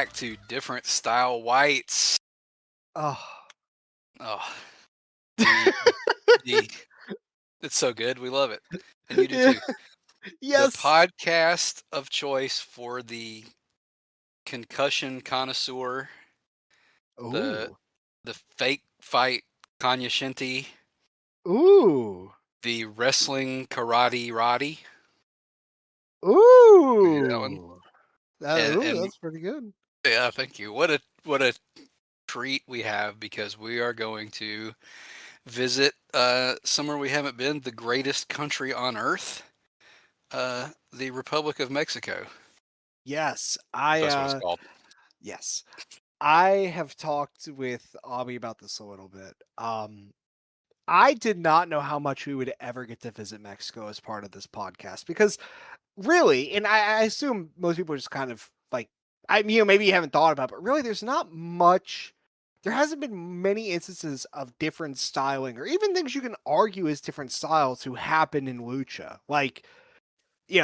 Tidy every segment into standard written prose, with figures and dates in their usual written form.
back to Different Style Whites. Oh. Oh, the it's so good. We love it, and you do Yeah. too. The Yes. podcast of choice for the concussion connoisseur, the Ooh. the fake fight cognoscenti, Ooh. the wrestling karate roddy. You hear that one? Ooh. And That's pretty good. yeah, thank you. What a treat we have because we are going to visit somewhere we haven't been, the greatest country on earth, the Republic of Mexico. Yes. That's what it's called. Yes. I have talked with Abby about this a little bit. I did not know how much we would ever get to visit Mexico as part of this podcast because really, and I assume most people are just kind of like, maybe you haven't thought about it, but really there's not much, there hasn't been many instances of different styling or even things you can argue as different styles who happen in lucha. Like, the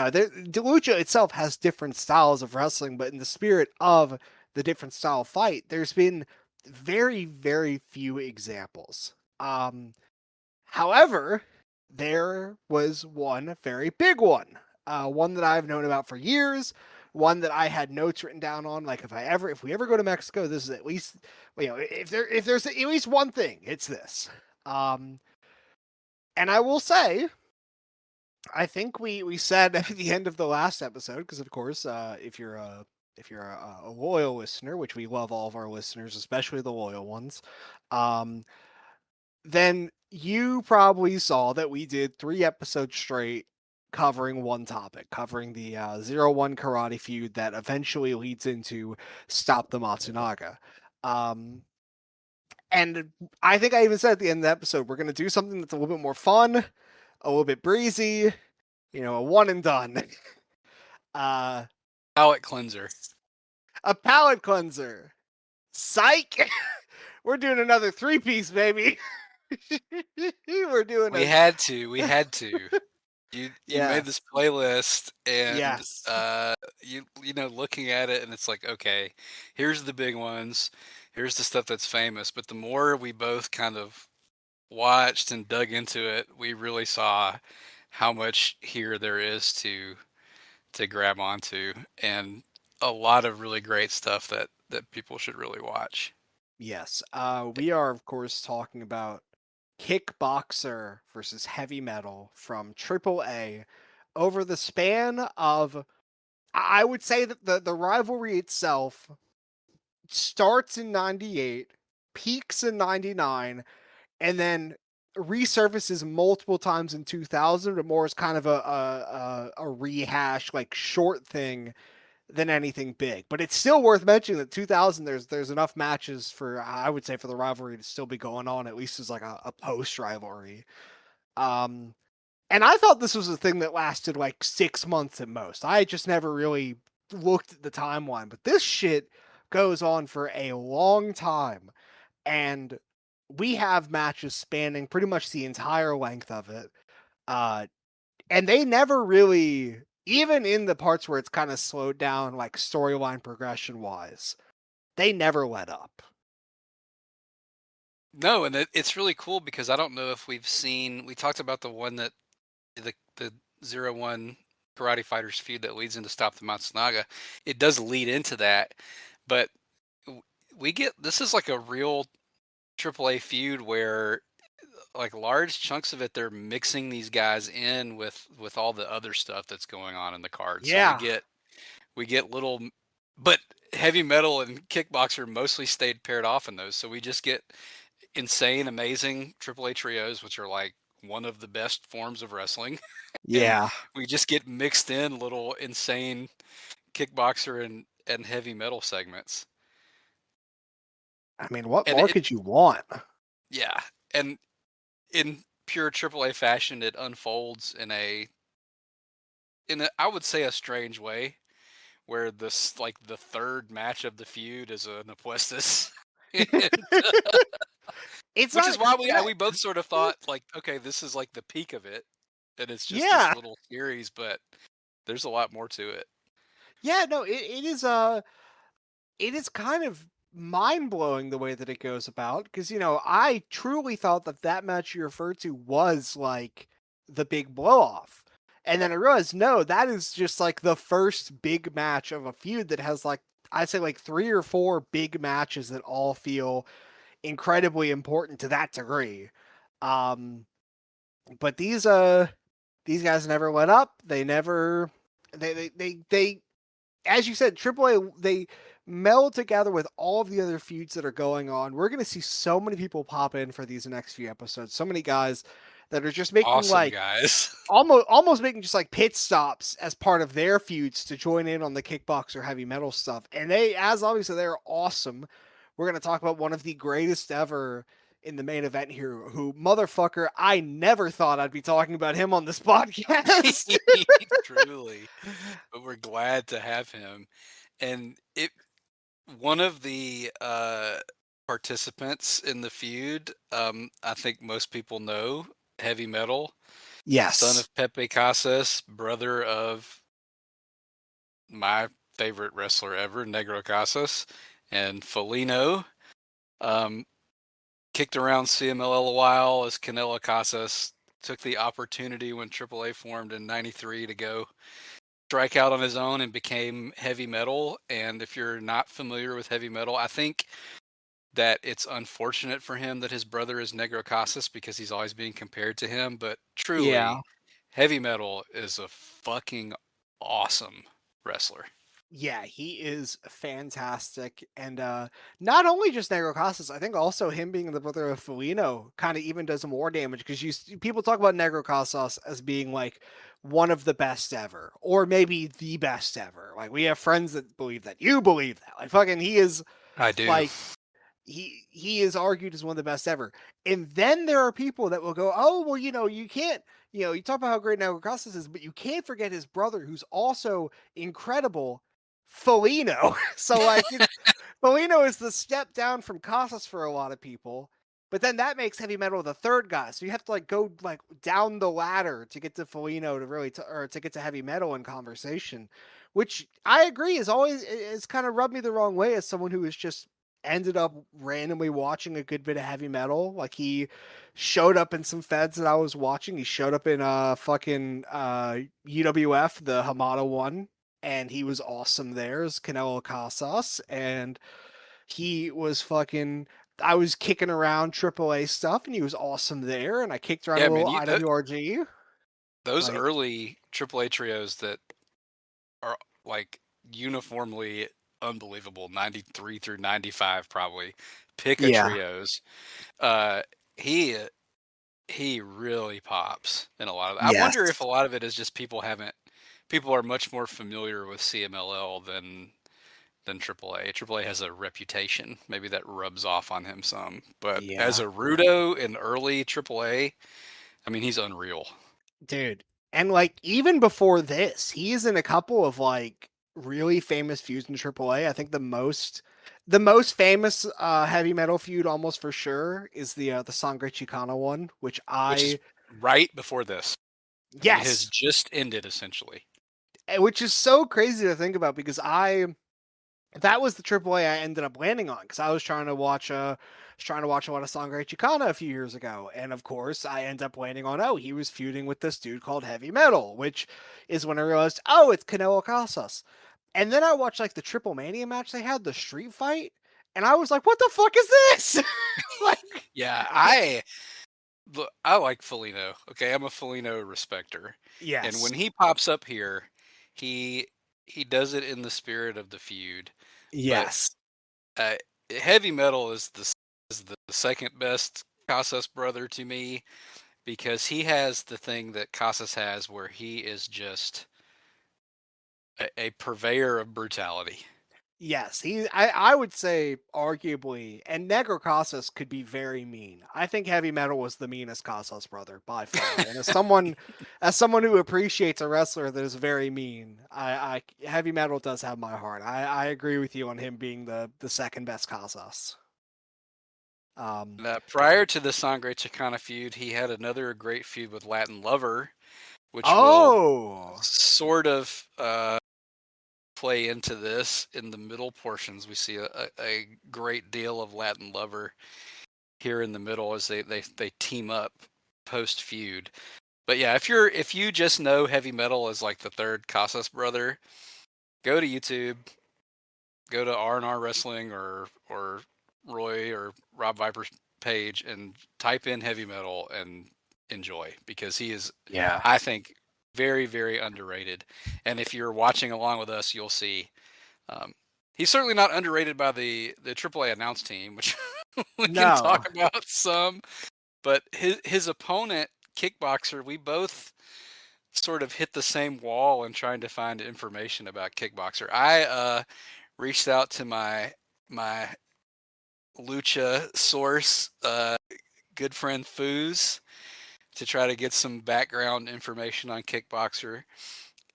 lucha itself has different styles of wrestling, but in the spirit of the different style fight, there's been very, very few examples. However, there was one very big one, one that I've known about for years, one that I had notes written down on. Like if we ever go to Mexico, this is at least, if there's at least one thing, it's this. Um, and I will say, I think we said at the end of the last episode, because of course, if you're a loyal listener, which we love all of our listeners, especially the loyal ones, um, then you probably saw that we did 3 episodes straight covering one topic, covering the 0-1 karate feud that eventually leads into Stop the Matsunaga. Um, and I think I even said at the end of the episode, we're going to do something that's a little bit more fun, a little bit breezy, a one and done. uh, Palate cleanser. a palate cleanser. Psych! We're doing another 3-piece, baby. We're doing We a had to. We had to. You made this yes. playlist, and Yes. looking at it, and it's like, okay, here's the big ones, here's the stuff that's famous. But the more we both kind of watched and dug into it, we really saw how much here there is to grab onto, and a lot of really great stuff that people should really watch. Yes. We are, of course, talking about Kickboxer versus Heavy Metal from AAA over the span of, I would say that the rivalry itself starts in 98, peaks in 99, and then resurfaces multiple times in 2000, but more as kind of a rehash, like short thing than anything big. But it's still worth mentioning that 2000, there's enough matches for, I would say, for the rivalry to still be going on, at least as like a post rivalry. Um, and I thought this was a thing that lasted like 6 months at most. I just never really looked at the timeline, but this shit goes on for a long time. And we have matches spanning pretty much the entire length of it. Uh, and they never really, even in the parts where it's kind of slowed down, like storyline progression wise, they never let up. No, and it's really cool because I don't know if we've seen. We talked about the one that the 0-1 Karate Fighters feud that leads into Stop the Matsunaga. It does lead into that, but we get this is like a real AAA feud where like large chunks of it they're mixing these guys in with all the other stuff that's going on in the card. So Yeah. we get little, but Heavy Metal and Kickboxer mostly stayed paired off in those. So we just get insane, amazing AAA trios, which are like one of the best forms of wrestling. And Yeah. we just get mixed in little insane Kickboxer and Heavy Metal segments. I mean, what And more it, could you want? yeah. And in pure AAA fashion, it unfolds in a I would say a strange way, where this like the third match of the feud is an Apuestas. It's Which is not, why yeah. we both sort of thought like, okay, this is like the peak of it, and it's just this Yeah. little series, but there's a lot more to it. Yeah, no, it is. it is kind of mind blowing the way that it goes about because I truly thought that that match you referred to was like the big blow off. And then I realized no, that is just like the first big match of a feud that has like I'd say like 3 or 4 big matches that all feel incredibly important to that degree. Um but these guys never let up. They never they as you said, AAA, they meld together with all of the other feuds that are going on. We're going to see so many people pop in for these next few episodes. So many guys that are just making Awesome like guys. almost making just like pit stops as part of their feuds to join in on the kickboxer heavy metal stuff. And they, as obviously, they're awesome. We're going to talk about one of the greatest ever in the main event here, who motherfucker, I never thought I'd be talking about him on this podcast. Truly. But we're glad to have him. And it one of the participants in the feud, I think most people know, Heavy Metal, son Yes. of Pepe Casas, brother of my favorite wrestler ever, Negro Casas, and Felino. Um, Kicked around CMLL a while as Canelo Casas took the opportunity when AAA formed in '93 to go strike out on his own and became Heavy Metal. And if you're not familiar with Heavy Metal, I think that it's unfortunate for him that his brother is Negro Casas because he's always being compared to him. But Yeah. truly, Heavy Metal is a fucking awesome wrestler. Yeah, he is fantastic. And not only just Negro Casas, I think also him being the brother of Felino kind of even does more damage because people talk about Negro Casas as being like one of the best ever, or maybe the best ever. Like we have friends that believe that. You believe that. Like fucking he is I do. like he is argued as one of the best ever. And then there are people that will go, "Oh, well, you can't, you talk about how great Nago Casas is, but you can't forget his brother who's also incredible, Felino." So like, Felino is the step down from Casas for a lot of people. But then that makes heavy metal the third guy. So you have to like go like down the ladder to get to Felino to really or to get to heavy metal in conversation, which I agree is always it's kind of rubbed me the wrong way as someone who is just ended up randomly watching a good bit of heavy metal. Like he showed up in some feds that I was watching. He showed up in fucking UWF, the Hamada one, and he was awesome there as Canelo Casas. And he was fucking I was kicking around AAA stuff and he was awesome there. And I kicked around a Yeah, man. little IWRG. Those Like, early AAA trios that are like uniformly unbelievable, 93 through 95 probably. Pick a yeah. trios. Uh he he really pops in a lot of I Yes. wonder if a lot of it is just people are much more familiar with CMLL than AAA. AAA has a reputation. Maybe that rubs off on him some. But as Yeah. a Rudo in early AAA, I mean he's unreal. Dude. And like even before this, he's in a couple of like really famous feuds in AAA. I think the most famous heavy metal feud almost for sure is the Sangre Chicana one, which Which is I right before this. I mean, it has yes, just ended essentially. which is so crazy to think about because I that was the AAA I ended up landing on because I was trying to watch a lot of Sangre Chicana a few years ago, and of course I end up landing on he was feuding with this dude called Heavy Metal, which is when I realized it's Canelo Casas, and then I watched like the Triple Mania match they had, the street fight, and I was like, what the fuck is this? Like, Yeah, I like Felino. Okay, I'm a Felino respecter, and yes, when he pops up here, he he does it in the spirit of the feud. But yes, uh, Heavy Metal is the second best Casas brother to me because he has the thing that Casas has, where he is just a purveyor of brutality. yes, I would say arguably, and Negro Casas could be very mean. I think Heavy Metal was the meanest Casas brother by far. And as someone who appreciates a wrestler that is very mean, I Heavy Metal does have my heart. I agree with you on him being the second best Casas. Um Prior to the Sangre Chicana feud, he had another great feud with Latin Lover, which will oh sort of play into this. In the middle portions, we see a great deal of Latin Lover here in the middle as they team up post feud. But yeah, if you just know heavy metal as like the third Casas brother, go to YouTube, go to R&R Wrestling or Roy or Rob Viper's page and type in heavy metal and enjoy, because he is, Yeah. I think, very, very underrated. And if you're watching along with us, you'll see um, he's certainly not underrated by the AAA announce team, which we can No. talk about some. But his opponent, Kickboxer, we both sort of hit the same wall in trying to find information about Kickboxer. I reached out to my lucha source, good friend Foos, to try to get some background information on Kickboxer,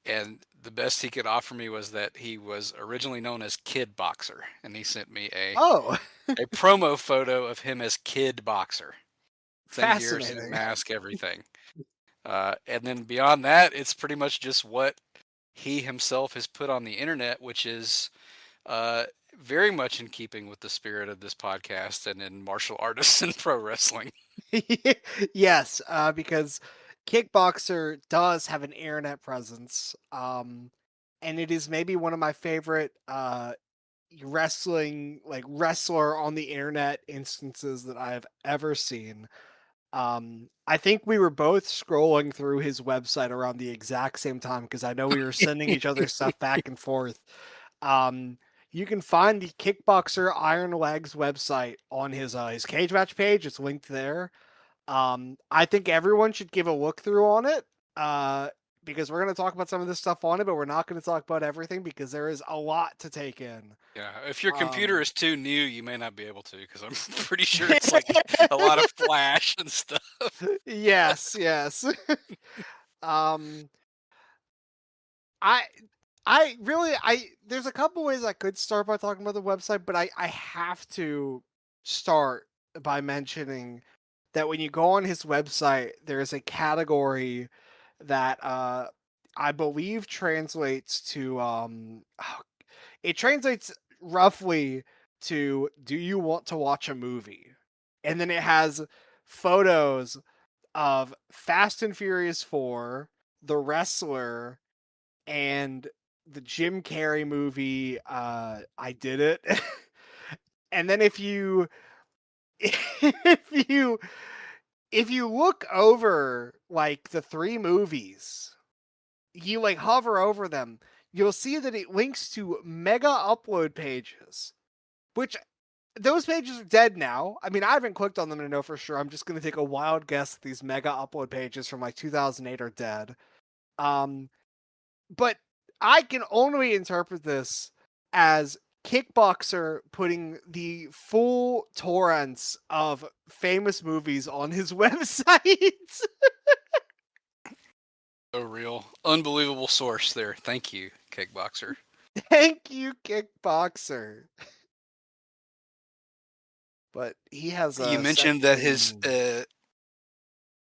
and the best he could offer me was that he was originally known as Kid Boxer, and he sent me Oh, a promo photo of him as Kid Boxer, same gear, same fascinating. mask, everything. And then beyond that, it's pretty much just what he himself has put on the internet, which is uh, very much in keeping with the spirit of this podcast and in martial artists and pro wrestling. Yes, because Kickboxer does have an internet presence, and it is maybe one of my favorite wrestler on the internet instances that I have ever seen. I think we were both scrolling through his website around the exact same time because I know we were sending each other stuff back and forth. Um, you can find the Kickboxer Iron Legs website on his cage match page. It's linked there. I think everyone should give a look through on it. Because we're going to talk about some of this stuff on it, but we're not going to talk about everything because there is a lot to take in. Yeah, if your computer Um, is too new, you may not be able to, because I'm pretty sure it's like a lot of flash and stuff. yes, yes. um, I I really I there's a couple ways I could start by talking about the website, but I have to start by mentioning that when you go on his website, there's a category that I believe translates to it translates roughly to do you want to watch a movie? And then it has photos of Fast and Furious 4, The Wrestler, and the Jim Carrey movie, I Did It. And then if you if you look over like the three movies, you like hover over them, you'll see that it links to mega upload pages, which those pages are dead now. I mean, I haven't clicked on them to know for sure. I'm just going to take a wild guess that these mega upload pages from like 2008 are dead. Um, but I can only interpret this as Kickboxer putting the full torrents of famous movies on his website. So real, unbelievable source there. Thank you, Kickboxer. Thank you, Kickboxer. But he has You a mentioned that his section.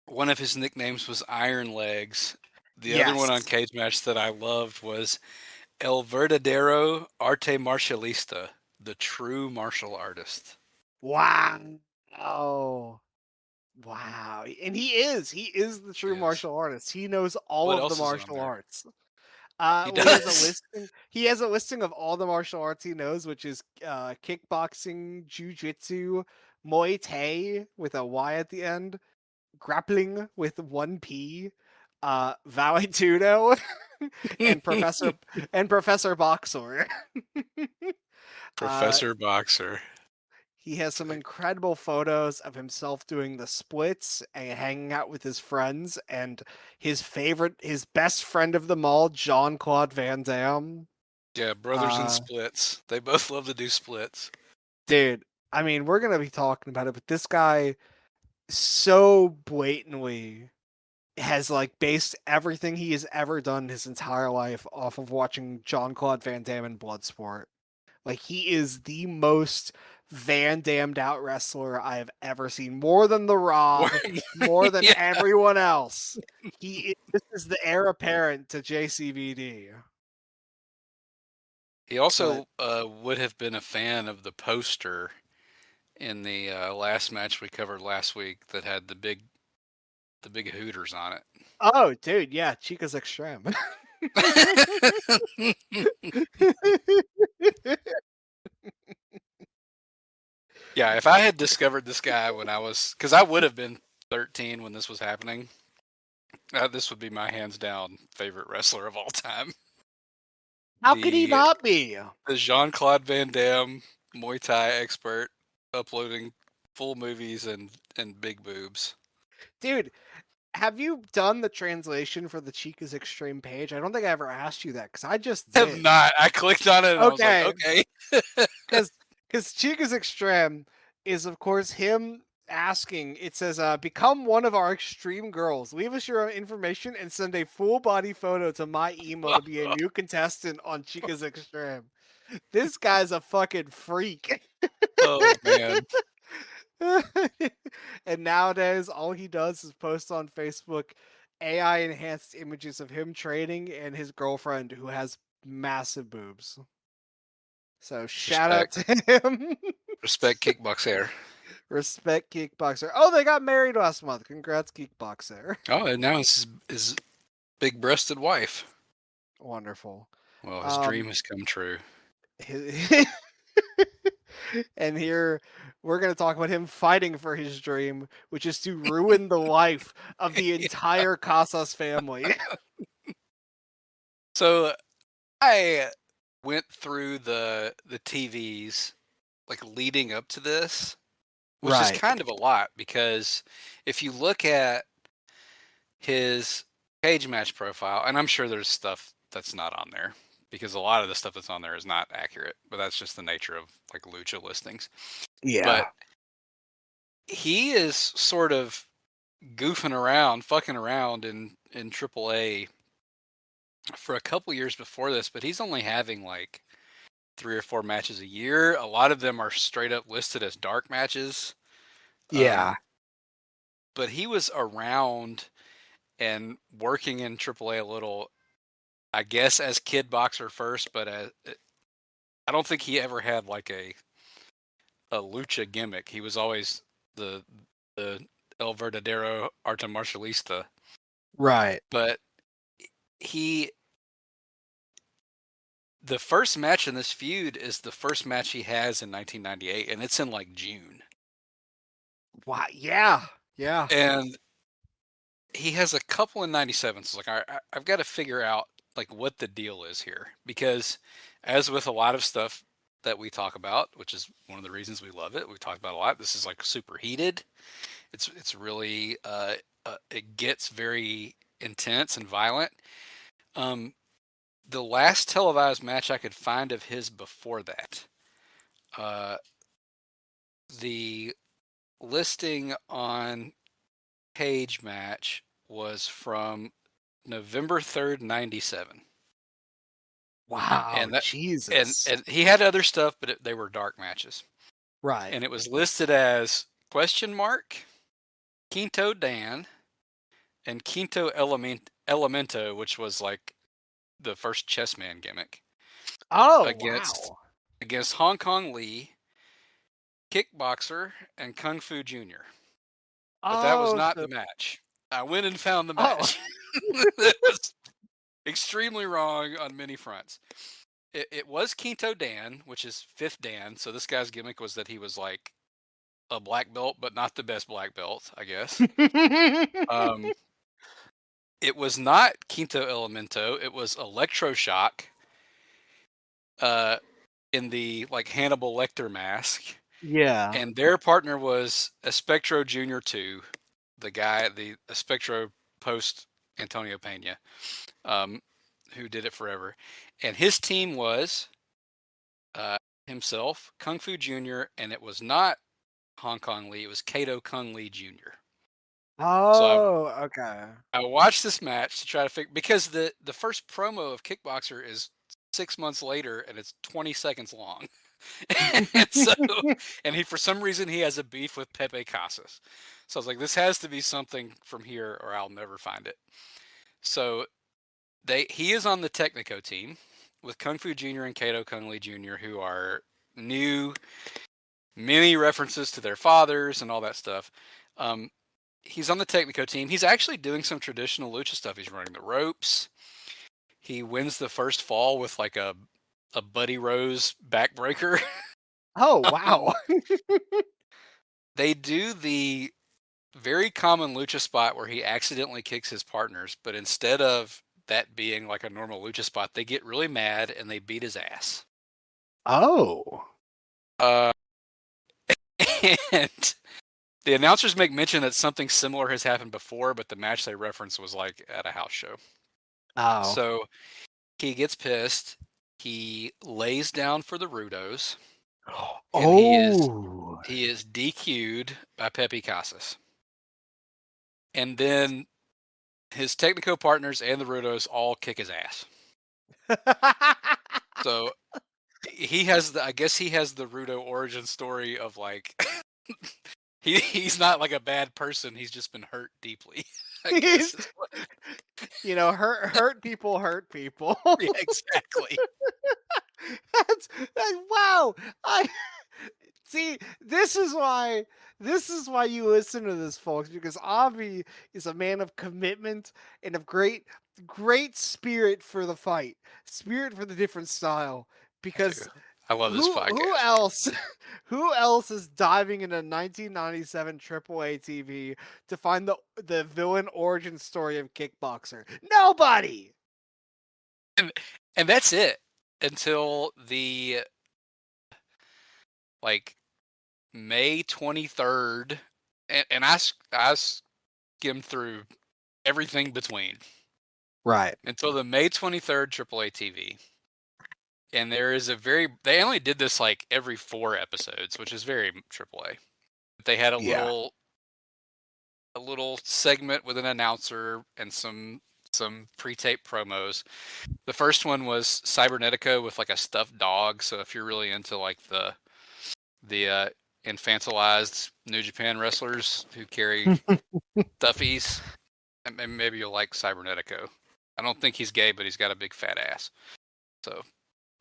one of his nicknames was Iron Legs. The other one on Yes. Cage Match that I loved was El Verdadero Arte Marcialista, the true martial artist. Wow. Oh. Wow. And he is. He is the true Yes. martial artist. He knows all What of the else is on martial there? arts. He Well, he has a does. listing. He has a listing of all the martial arts he knows, which is kickboxing, jujitsu, Muay Thai with a Y at the end, grappling with one P, Vale Tudo, and Professor Boxer. uh, Professor Boxer. he has some incredible photos of himself doing the splits and hanging out with his friends, and his best friend of them all, Jean Claude Van Damme. Yeah, brothers in Uh, splits. They both love to do splits. dude, I mean, we're gonna be talking about it, but this guy so blatantly has like based everything he has ever done his entire life off of watching Jean Claude Van Damme in Bloodsport. Like he is the most Van Damned out wrestler I have ever seen. More than the Rob, more than Yeah. everyone else. This is the heir apparent to JCVD. He But also would have been a fan of the poster in the last match we covered last week that had the big Hooters on oh, dude, yeah, Chica's extreme. it. Yeah, if I had discovered this guy when I was, because I would have been 13 when this was happening, this would be my hands down favorite wrestler of all time. How could he The not be? the Jean Claude Van Damme Muay Thai expert uploading full movies and big boobs. Dude, have you done the translation for the Chica's Extreme page? I don't think I ever asked you that because I just Have did. not. I clicked on it and I was like, Okay, okay. because Chica's Extreme is of course him asking. It says, "Become one of our extreme girls. Leave us your information and send a full body photo to my email to be a new contestant on Chica's Extreme." This guy's a fucking freak. Oh man. And nowadays, all he does is post on Facebook AI enhanced images of him training and his girlfriend who has massive boobs. So shout out Respect. to him. Respect Kickboxer. Respect Kickboxer. Oh, they got married last month. Congrats, Kickboxer. Oh, and now it's his big breasted wife. Wonderful. Well, his dream Um, has come true. hi- and here we're going to talk about him fighting for his dream, which is to ruin the life of the entire Casas family. So I went through the TVs like leading up to this, which is Right. kind of a lot because if you look at his cage match profile, and I'm sure there's stuff that's not on there because a lot of the stuff that's on there is not accurate, but that's just the nature of like lucha listings. But Yeah. he is sort of goofing around, fucking around in AAA for a couple years before this, but he's only having like 3 or 4 matches a year. A lot of them are straight up listed as dark matches. Yeah. But he was around and working in AAA a little, I guess, as Kid Boxer first, but I don't think he ever had like a lucha gimmick. He was always the the El Verdadero Arte Marcialista. Right. But he the first match in this feud is the first match he has in 1998, and it's in like June. Wow. Yeah. Yeah. And he has a couple in 97. So like, I've got to figure out like what the deal is here because, as with a lot of stuff that we talk about, which is one of the reasons we love it, we talked about a lot. This is like super heated. It's really it gets very intense and violent. Um, the last televised match I could find of his before that, uh, the listing on Cage Match was from November 3rd, 97. Wow. And that Jesus. and he had other stuff, but they were dark matches. Right. And it was listed as question mark, Quinto Dan, and Quinto Elemento, which was like the first chessman gimmick, Oh, against wow. Hong Kong Lee, Kickboxer, and Kung Fu Junior. But that was Oh, not so the match. I went and found the oh. match. It was extremely wrong on many fronts. It was Quinto Dan, which is fifth Dan. So this guy's gimmick was that he was like a black belt, but not the best black belt, I guess. Um, it was not Quinto Elemento. It was Electroshock uh, in the like Hannibal Lecter mask. Yeah. And their partner was Espectro Junior 2, the guy, the Espectro post Antonio Pena, um, who did it forever. And his team was uh, himself, Kung Fu Junior, and it was not Hong Kong Lee, it was Kato Kung Lee Jr. So Oh, okay. I watched this match to try to figure because the first promo of Kickboxer is 6 months later and it's 20 seconds long. And so and he for some reason he has a beef with Pepe Casas. So I was like, this has to be something from here or I'll never find it. So he is on the Technico team, with Kung Fu Jr. and Kato Kung Lee Jr., who are new, many references to their fathers and all that stuff. Um, he's on the Technico team. He's actually doing some traditional lucha stuff. He's running the ropes. He wins the first fall with like a Buddy Rose backbreaker. Oh, um, wow. they do the very common lucha spot where he accidentally kicks his partners, but instead of that being like a normal lucha spot, they get really mad and they beat his ass. Oh. Uh, and the announcers make mention that something similar has happened before, but the match they reference was like at a house show. Oh. So he gets pissed. He lays down for the Rudos, and Oh. he is DQ'd by Pepe Casas. And then his Technico partners and the Rudos all kick his ass. So he has I guess he has the Rudo origin story of like he's not like a bad person. He's just been hurt deeply. I guess. Hurt people hurt people. Yeah, exactly. Wow. I See, this is why you listen to this, folks, because Avi is a man of commitment and of great spirit for the fight, spirit for the different style. I do. Because I love this who podcast. else who else is diving into 1997 AAA TV to find the villain origin story of Kickboxer? Nobody. And and that's it until the like May 23rd, and I skimmed through everything between Right. until the May 23rd AAA TV. And there is they only did this like every 4 episodes, which is very AAA. They had Yeah. a little segment with an announcer and some pre-tape promos. The first one was Cybernetico with like a stuffed dog. So if you're really into like the infantilized New Japan wrestlers who carry stuffies, and maybe you'll like Cybernetico. I don't think he's gay, but he's got a big fat ass. So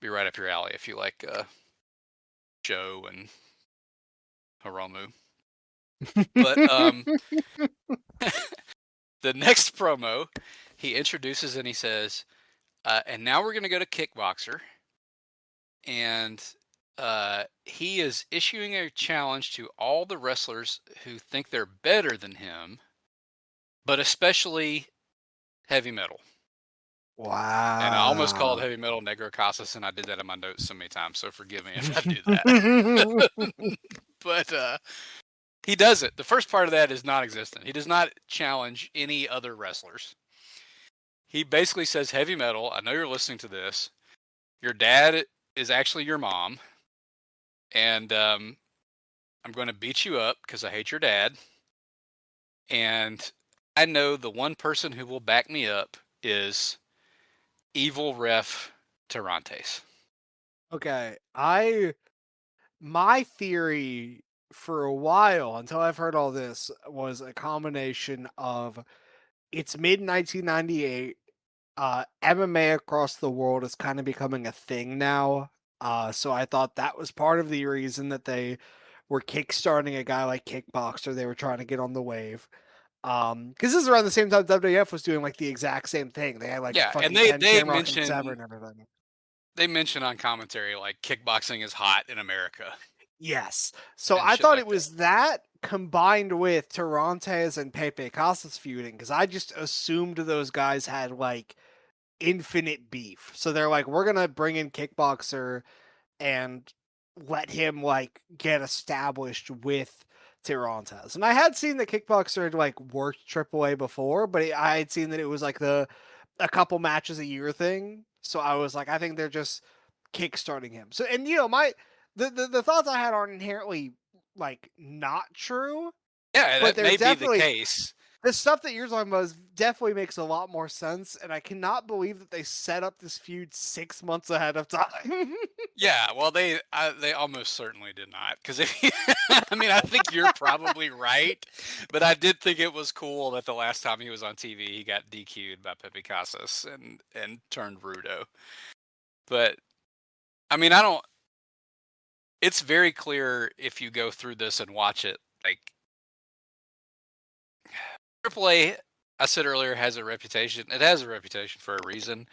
be right up your alley if you like Joe and Hiromu. But the next promo, he introduces and he says, and now we're going to go to Kickboxer. And he is issuing a challenge to all the wrestlers who think they're better than him, but especially heavy metal. And I almost called Wow. heavy metal Negro Casas, and I did that in my notes so many times, so forgive me if I do that. But he does it. The first part of that is non-existent. He does not challenge any other wrestlers. He basically says, heavy metal, I know you're listening to this. Your dad is actually your mom, and I'm going to beat you up because I hate your dad. And I know the one person who will back me up is evil ref Tirantes. Okay, my theory for a while until I've heard all this was a combination of it's mid 1998. MMA across the world is kind of becoming a thing now. So I thought that was part of the reason that they were kickstarting a guy like Kickboxer. They were trying to get on the wave. Because this is around the same time WWF was doing like the exact same thing. They had like Yeah, and fucking they Ken they Shamrock and Sabre mention and everything. they mention on commentary like kickboxing is hot in America Yes. So and I shit thought like it that. was that combined with Tirantes and Pepe Casas feuding because I just assumed those guys had like infinite beef. So they're like, we're gonna bring in Kickboxer and let him like get established with Tirantes. And I had seen the Kickboxer had like worked AAA before, but I had seen that it was like a couple matches a year thing. So I was like, I think they're just kickstarting him. So and my the thoughts I had aren't inherently like not true, Yeah, but that they're may be the definitely case. the stuff that you're talking about definitely makes a lot more sense, and I cannot believe that they set up this feud 6 months ahead of time. Yeah, well, they almost certainly did not because I mean, I think you're probably right, but I did think it was cool that the last time he was on TV, he got DQ'd by Pepe Casas and turned Rudo. But I mean, I don't. It's very clear if you go through this and watch it. Like AAA, I said earlier, has a reputation. It has a reputation for a reason.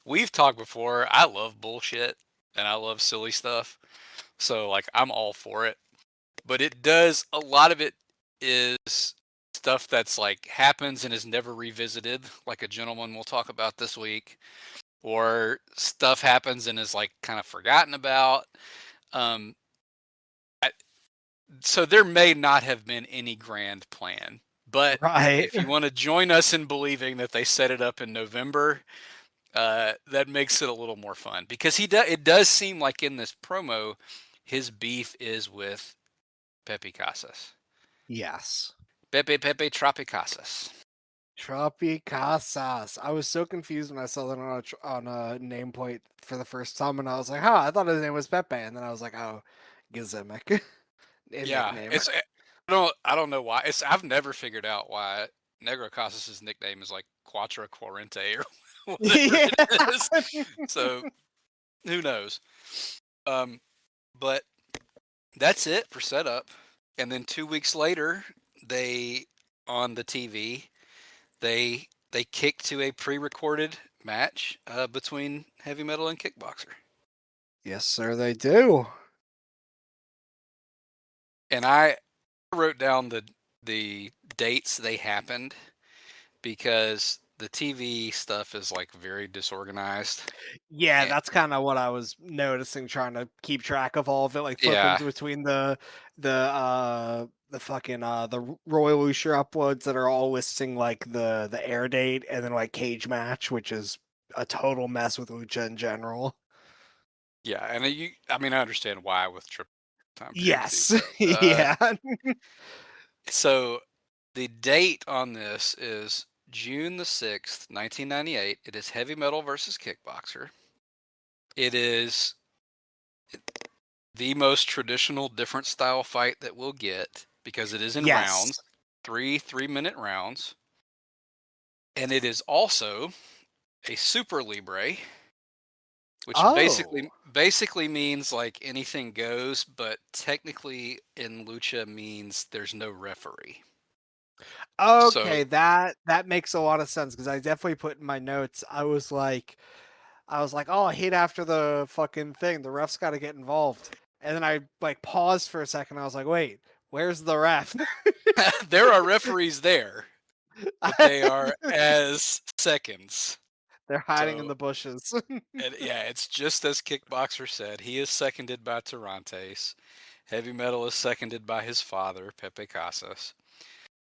We've talked before. I love bullshit and I love silly stuff. So like I'm all for it. But it does a lot of it is stuff that's like happens and is never revisited, like a gentleman we'll talk about this week, or stuff happens and is like kind of forgotten about. Um, I, so there may not have been any grand plan, but Right. if you want to join us in believing that they set it up in November, that makes it a little more fun because it does seem like in this promo, his beef is with Pepe Casas. Yes. Pepe Tropicasas. Tropicasas. I was so confused when I saw that on a nameplate for the first time, and I was like, "Huh, I thought his name was Pepe," and then I was like, "Oh, Gizemic, a Yeah, nickname." it's I don't know why. I've never figured out why Negro Casas's nickname is like Quattro Quarente or whatever Yeah. it is. So who knows? Um, but that's it for setup. And then 2 weeks later, they on the TV they kick to a pre-recorded match between Heavy Metal and Kickboxer. Yes, sir, they do. And I wrote down the dates they happened because the TV stuff is like very disorganized. Yeah, And that's kind of what I was noticing, trying to keep track of all of it, like flipping yeah, between the fucking Royal Usher uploads that are all listing like the air date and then like cage match, which is a total mess with Lucha in general. yeah, and I mean, I understand why with triple time period too. Yes. But Yeah. so the date on this is June 6th, 1998. It is Heavy Metal versus Kickboxer. It is the most traditional different style fight that we'll get because it is in Yes. rounds, 3 3-minute rounds, and it is also a Super Libre, which Oh. basically means like anything goes, but technically in lucha means there's no referee. So Okay, that makes a lot of sense because I definitely put in my notes. I was like, "Oh, I hate after the fucking thing. The ref's got to get involved." And then I like paused for a second. I was like, "Wait, where's the ref?" there are referees there, but they are as seconds. They're hiding in So the bushes. and yeah, it's just as Kickboxer said. He is seconded by Tirantes. Heavy Metal is seconded by his father, Pepe Casas.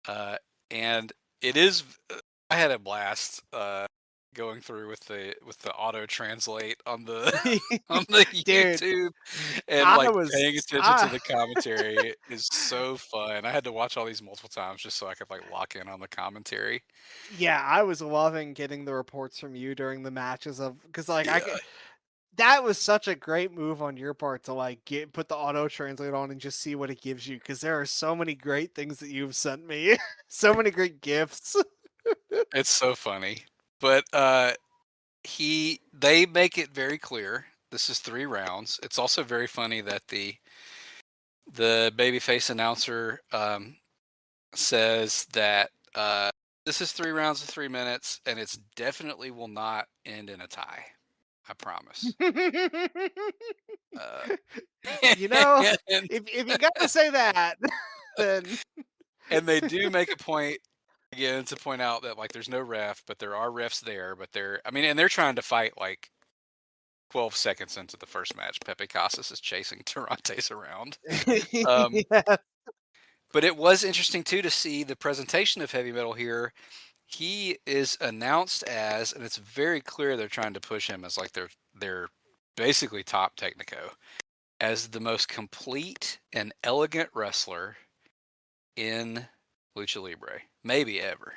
Uh, and it is. I had a blast going through with the auto translate on the on the Dude, YouTube, and I like was paying attention to I the commentary is so fun. I had to watch all these multiple times just so I could like lock in on the commentary. yeah, I was loving getting the reports from you during the matches of because like I Yeah, could that was such a great move on your part to like put the auto translate on and just see what it gives you because there are so many great things that you've sent me, so many great gifts. it's so funny. But they make it very clear this is 3 rounds. It's also very funny that the babyface announcer says that this is 3 rounds of 3 minutes, and it's definitely will not end in a tie. I promise. Uh, You know, and, if you gotta say that, then and they do make a point again to point out that like there's no ref, but there are refs there. But I mean, and they're trying to fight like 12 seconds into the first match. Pepe Casas is chasing Tirantes around. Um, yeah. but it was interesting too to see the presentation of Heavy Metal here. He is announced as, and it's very clear they're trying to push him as like they're basically top Technico as the most complete and elegant wrestler in lucha libre, maybe ever.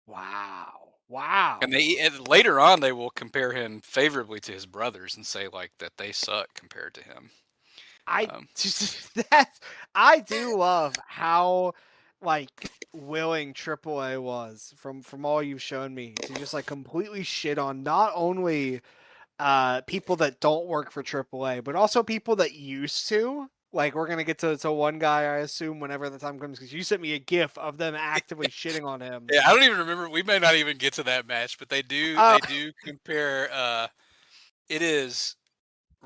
Wow. And Wow. later on they will compare him favorably to his brothers and say like that they suck compared to him. I Um, that I do love how like willing AAA was from all you've shown me to just like completely shit on not only people that don't work for AAA, but also people that used to. Like we're gonna get to one guy, I assume, whenever the time comes, because you sent me a GIF of them actively shitting on him. Yeah, I don't even remember. We may not even get to that match, but they do. Uh, They do compare. It is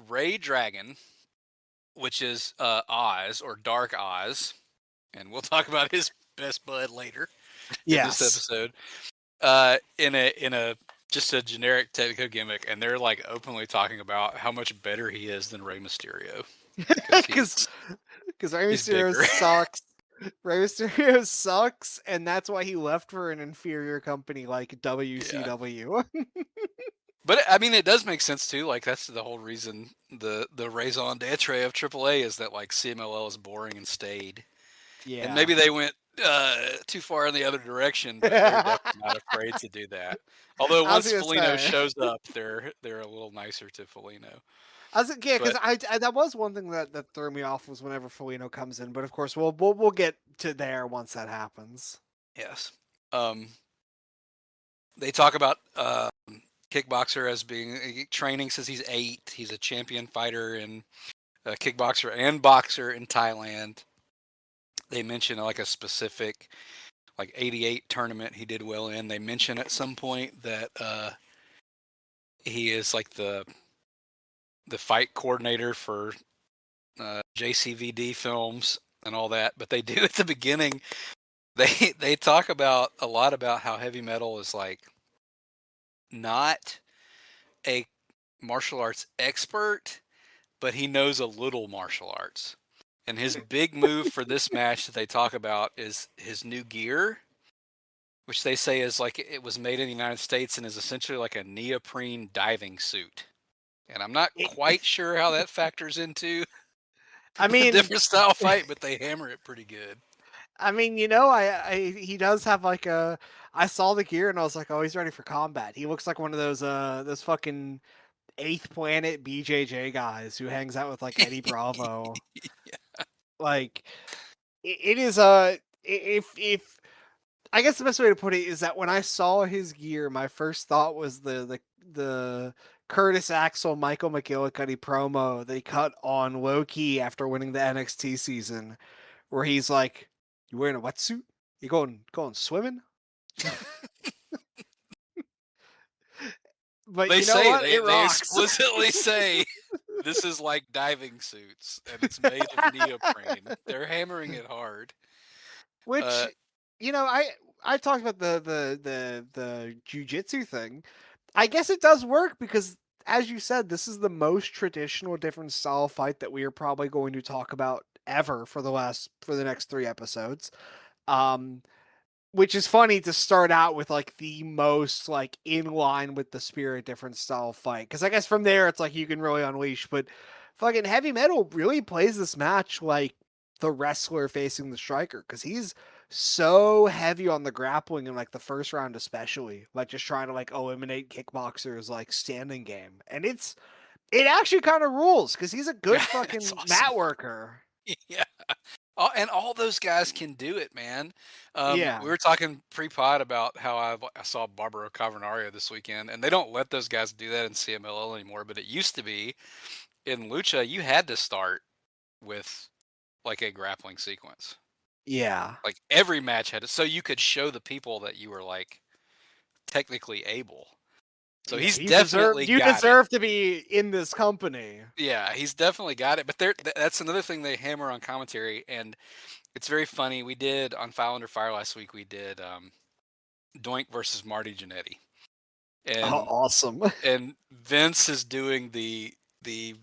Ray Dragon, which is Oz or Dark Oz, and we'll talk about his best bud later in this yes. episode. In a just a generic technical gimmick, and they're like openly talking about how much better he is than Rey Mysterio because Because Rey he's Mysterio bigger. sucks. Rey Mysterio sucks, and that's why he left for an inferior company like Yeah. WCW. But I mean, it does make sense too. Like that's the whole reason the raison d'être of AAA is that like CMLL is boring and stayed, and Yeah. maybe they went too far in the other direction, but they're definitely not afraid to do that. Although I was once gonna Felino say. shows up, they're a little nicer to Felino. I was yeah, because But I that was one thing that threw me off was whenever Foligno comes in, but of course we'll get to there once that happens. yes, they talk about Kickboxer as being training since he's 8. He's a champion fighter and kickboxer and boxer in Thailand. They mention like a specific like 88 tournament he did well in. They mention at some point that he is like the fight coordinator for JCVD films and all that. But they do at the beginning. They talk about a lot about how heavy metal is like not a martial arts expert, but he knows a little martial arts. And his big move for this match that they talk about is his new gear, which they say is like it was made in the United States and is essentially like a neoprene diving suit. And I'm not It- quite sure how that factors into I the mean, different style fight, but they hammer it pretty good. I he does have like a. I saw the gear and I was like, oh, he's ready for combat. He looks like one of those fucking Eighth Planet BJJ guys who hangs out with like Eddie Bravo. Like it is if I guess the best way to put it is that when I saw his gear, my first thought was the Curtis Axel Michael McGillicuddy promo they cut on Loki after winning the NXT season, where he's like, "You wearing a wetsuit? You going swimming?" But They you know say what? they It they rocks. explicitly say this is like diving suits and it's made of neoprene. They're hammering it hard. Which, Uh, I talked about the jujitsu thing. I guess it does work because, as you said, this is the most traditional different style fight that we are probably going to talk about ever for the next 3 episodes. Um, which is funny to start out with like the most like in line with the spirit different style fight, because I guess from there it's like you can really unleash. But fucking heavy metal really plays this match like the wrestler facing the striker, because he's so heavy on the grappling in like the first round, especially like just trying to like eliminate kickboxers like standing game, and it actually kind of rules because he's a yeah, good it's fucking awesome. mat worker. Yeah. And all those guys can do it, man. Yeah. We were talking pre-pod about how I saw Barbaro Cavernario this weekend, and they don't let those guys do that in CMLL anymore. But it used to be in Lucha, you had to start with like a grappling sequence. Yeah. Like every match had it, so you could show the people that you were like technically able. So Yeah, he's definitely you got it. deserve to be in this company. Yeah, he's definitely got it. But that's another thing they hammer on commentary, and it's very funny. We did on File Under Fire last week. We did Doink versus Marty Jannetty, Oh, and awesome. Vince is doing the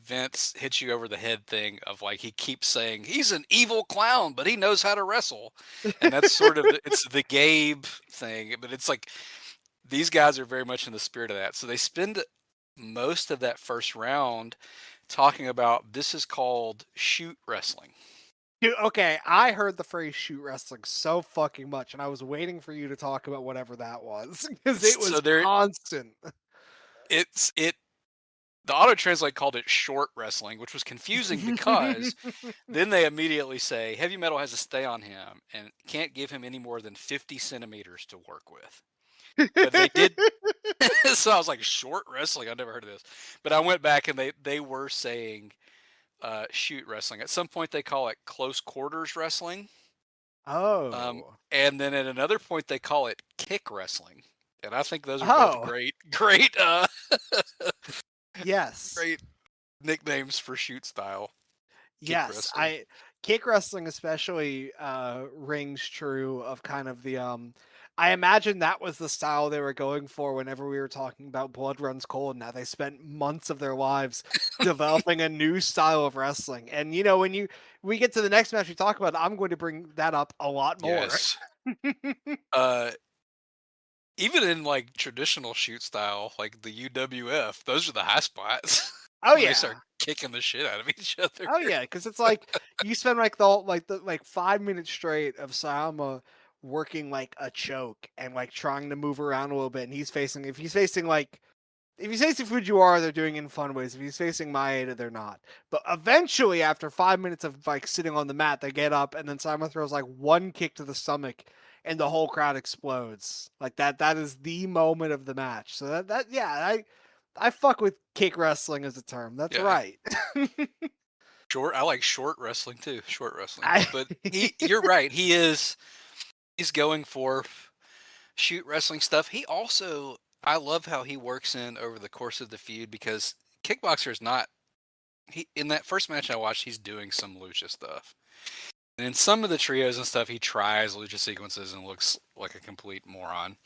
Vince hits you over the head thing of like he keeps saying he's an evil clown, but he knows how to wrestle, and that's sort of it's the Gabe thing, but it's like these guys are very much in the spirit of that. So they spend most of that first round talking about this is called shoot wrestling. Dude, okay, I heard the phrase shoot wrestling so fucking much, and I was waiting for you to talk about whatever that was because it So was there constant. it the auto translate called it short wrestling, which was confusing because then they immediately say heavy metal has to stay on him and can't give him any more than 50 centimeters to work with. but they did. So I was like, short wrestling. I've never heard of this, but I went back and they were saying shoot wrestling. At some point, they call it close quarters wrestling. Um, Oh. and then at another point, they call it kick wrestling. And I think those are both Oh. great, great, Yes. great nicknames for shoot style kick Yes, wrestling. I kick wrestling especially rings true of kind of the I imagine that was the style they were going for whenever we were talking about Blood Runs Cold. Now they spent months of their lives developing a new style of wrestling. And you know, when we get to the next match we talk about, I'm going to bring that up a lot more. Yes. Uh, even in like traditional shoot style, like the UWF, those are the high spots Oh when they start yeah. kicking the shit out of each other. Oh yeah, because it's like you spend like the 5 minutes straight of Sayama working like a choke and like trying to move around a little bit, and if he's facing Fujiwara, they're doing it in fun ways. If he's facing Maeda, they're not. But eventually, after 5 minutes of like sitting on the mat, they get up, and then Sayama throws like one kick to the stomach, and the whole crowd explodes. Like that. That is the moment of the match. So that yeah, I fuck with kick wrestling as a term. That's Yeah. right. I like short wrestling too, short wrestling. I But you're right. He's going for shoot wrestling stuff. I love how he works in over the course of the feud because Kickboxer is not, in that first match I watched, he's doing some lucha stuff. And in some of the trios and stuff, he tries lucha sequences and looks like a complete moron.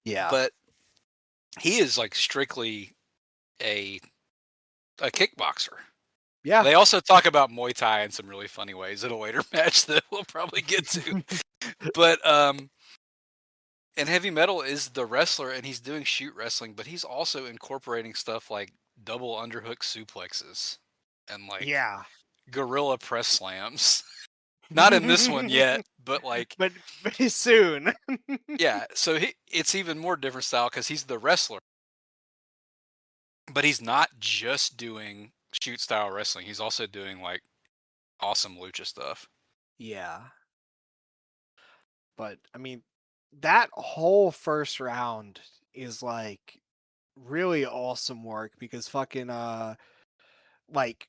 Yeah. But he is like strictly a kickboxer. Yeah. They also talk about Muay Thai in some really funny ways in a later match that we'll probably get to. But and heavy metal is the wrestler and he's doing shoot wrestling, but he's also incorporating stuff like double underhook suplexes and like Yeah. gorilla press slams. Not in this one yet, but like but soon. yeah, so it's even more different style because he's the wrestler, but he's not just doing shoot style wrestling. He's also doing like awesome lucha stuff. Yeah. But I mean, that whole first round is like really awesome work because fucking like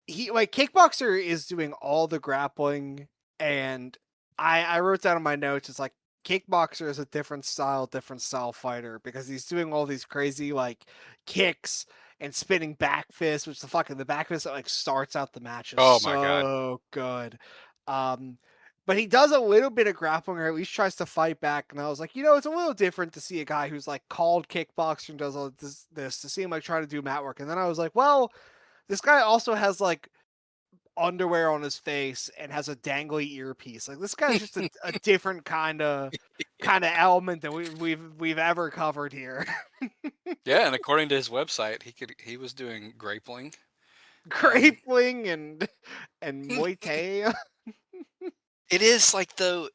he like Kickboxer is doing all the grappling, and I wrote down in my notes it's like Kickboxer is a different style fighter because he's doing all these crazy like kicks and spinning back fists, which the back fist that like starts out the match is Oh my god. so good. Um but he does a little bit of grappling or at least tries to fight back, and I was like, it's a little different to see a guy who's like called Kickboxer and does all this to see him like try to do mat work. And then I was like, well, this guy also has like underwear on his face and has a dangly earpiece. Like this guy's just a different kind of element that we've ever covered here. Yeah, and according to his website, he was doing grappling. Um, Grappling and Muay Thai. it is like though,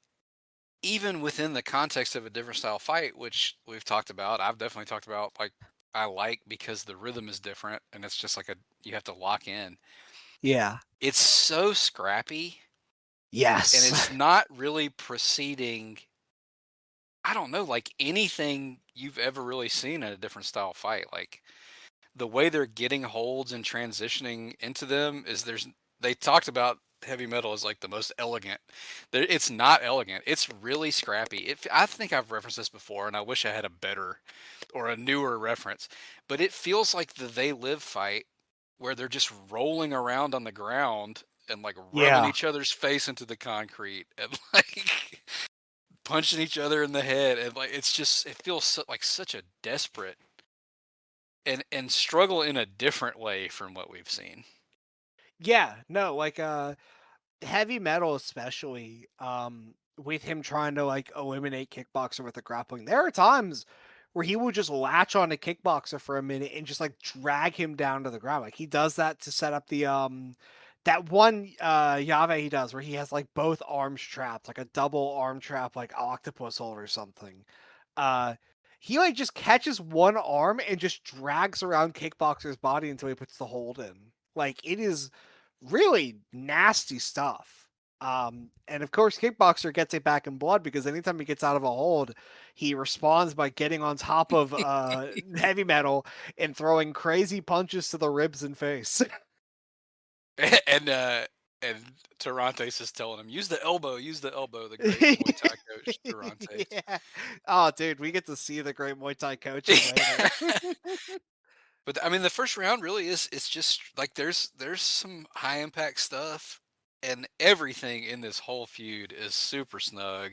even within the context of a different style fight, which we've talked about, I've definitely talked about. Like I like because the rhythm is different, and it's just like you have to lock in. Yeah. It's so scrappy, and Yes. it's not really preceding. I don't know, like anything you've ever really seen in a different style fight. Like the way they're getting holds and transitioning into them is they talked about heavy metal as like the most elegant. It's not elegant. It's really scrappy. I think I've referenced this before, and I wish I had a better or a newer reference. But it feels like the They Live fight where they're just rolling around on the ground and like rubbing Yeah. each other's face into the concrete and like punching each other in the head, and like it feels like such a desperate and struggle in a different way from what we've seen. Yeah. No, like heavy metal especially with him trying to like eliminate Kickboxer with the grappling, there are times where he will just latch on to Kickboxer for a minute and just like drag him down to the ground. Like he does that to set up the that one Yave he does where he has like both arms trapped, like a double arm trap, like octopus hold or something. uh he like just catches one arm and just drags around Kickboxer's body until he puts the hold in. Like it is really nasty stuff. And of course, Kickboxer gets it back in blood because anytime he gets out of a hold, he responds by getting on top of Heavy Metal and throwing crazy punches to the ribs and face. and and Tirantes is telling him, use the elbow, the great Muay Thai coach, Tirantes. Yeah. Oh, dude, we get to see the great Muay Thai coaching later. But I mean, the first round really is it's just like there's some high impact stuff, and everything in this whole feud is super snug.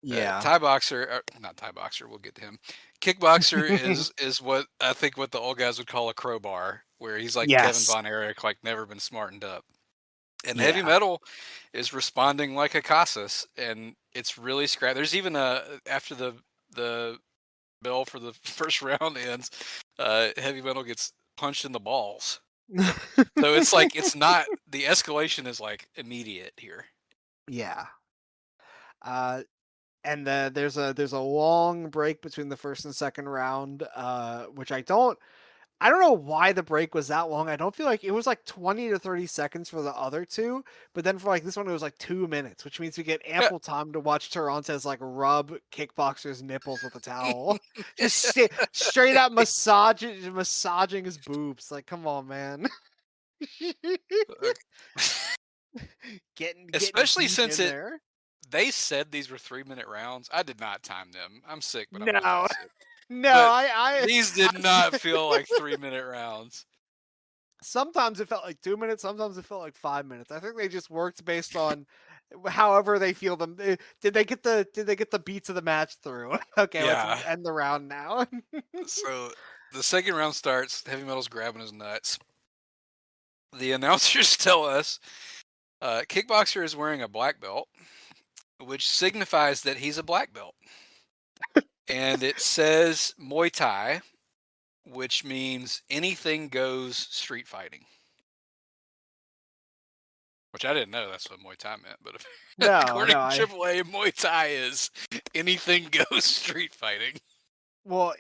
Yeah. Thai boxer, not Thai boxer, we'll get to him. Kickboxer is what I think what the old guys would call a crowbar, where he's like Kevin Yes. Von Erich, like never been smartened up. And heavy Yeah. metal is responding like a Casas, and it's really scrap. There's even a after the bell for the first round ends, heavy metal gets punched in the balls. So it's like it's not the escalation is like immediate here. Yeah. Uh, and there's a long break between the first and second round, which I don't know why the break was that long. I don't feel like it was like 20 to 30 seconds for the other two, but then for like this one it was like 2 minutes, which means we get Yeah. ample time to watch Tarantes like rub Kickboxer's nipples with a towel, just straight up massaging his boobs. Like, come on, man, getting Especially deep since in it there. they said these were 3-minute rounds. I did not time them. I'm sick, but I'm not No, that sick. no, But I, these did not feel like 3-minute rounds. sometimes it felt like 2 minutes, sometimes it felt like 5 minutes. I think they just worked based on however they feel them. Did they get the beats of the match through? Okay, let's Yeah. end the round now. So the second round starts. Heavy metal's grabbing his nuts. The announcers tell us Kickboxer is wearing a black belt, which signifies that he's a black belt. And it says Muay Thai, which means anything goes street fighting. Which I didn't know that's what Muay Thai meant, but No, according no, to I AAA, Muay Thai is anything goes street fighting. well,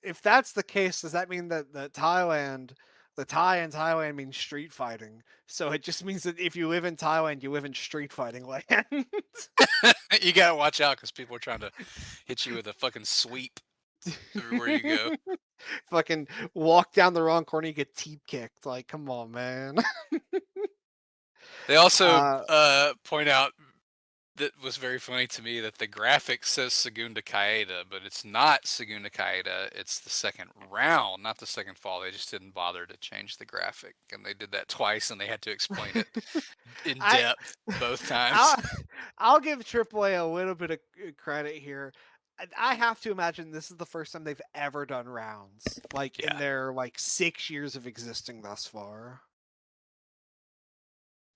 if that's the case, does that mean that the Thai in Thailand means street fighting? So it just means that if you live in Thailand, you live in street fighting land. You gotta watch out because people are trying to hit you with a fucking sweep everywhere you go. Fucking walk down the wrong corner, you get teep kicked. Like, come on, man. They also Uh, point out that was very funny to me that the graphic says Segunda Caída, but it's not Segunda Caída. It's the second round, not the second fall. They just didn't bother to change the graphic, and they did that twice, and they had to explain it in I depth both times. I'll I'll give AAA a little bit of credit here. I have to imagine this is the first time they've ever done rounds, like in Yeah, their like 6 years of existing thus far.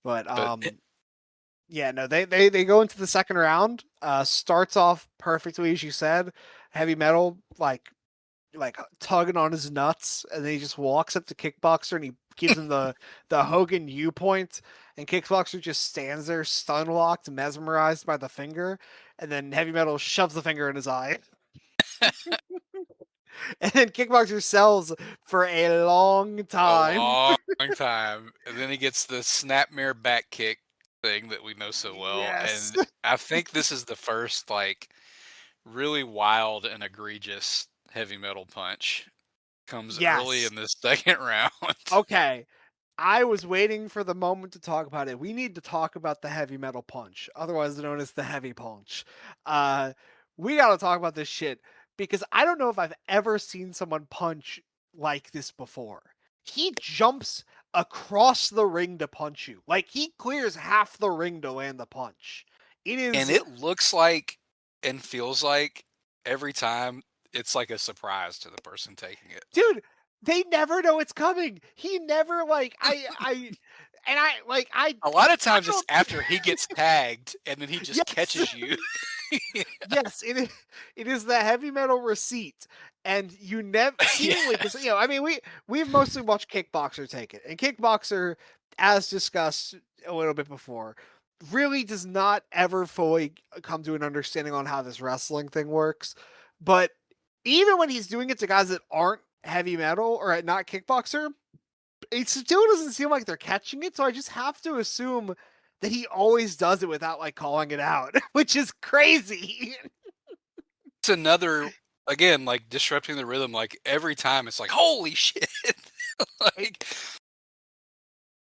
But but yeah, no, they go into the second round. Starts off perfectly as you said. Heavy Metal like tugging on his nuts, and then he just walks up to Kickboxer and he gives him the Hogan U point, and Kickboxer just stands there stun locked, mesmerized by the finger, and then Heavy Metal shoves the finger in his eye, and then Kickboxer sells for a long a time. long time, and then he gets the snapmare back kick thing that we know so well, Yes, and I think this is the first like really wild and egregious heavy metal punch comes early yes. in the second round. Okay, I was waiting for the moment to talk about it. We need to talk about the Heavy Metal Punch, otherwise known as the Heavy Punch. Uh, we got to talk about this shit because I don't know if I've ever seen someone punch like this before. He jumps across the ring to punch you. Like he clears half the ring to land the punch. It And is, it looks like and feels like every time it's like a surprise to the person taking it. dude. They never know it's coming. He never like A lot of I times it's don't. after he gets tagged and then he just Yes. catches you. Yes, it is the heavy metal receipt, and you never seemingly because Yes. I mean we've mostly watched Kickboxer take it, and Kickboxer, as discussed a little bit before, really does not ever fully come to an understanding on how this wrestling thing works. But even when he's doing it to guys that aren't heavy metal or not Kickboxer, it still doesn't seem like they're catching it. So I just have to assume that he always does it without like calling it out, which is crazy. It's another again, like, disrupting the rhythm, like, every time it's like, "Holy shit." It, Like,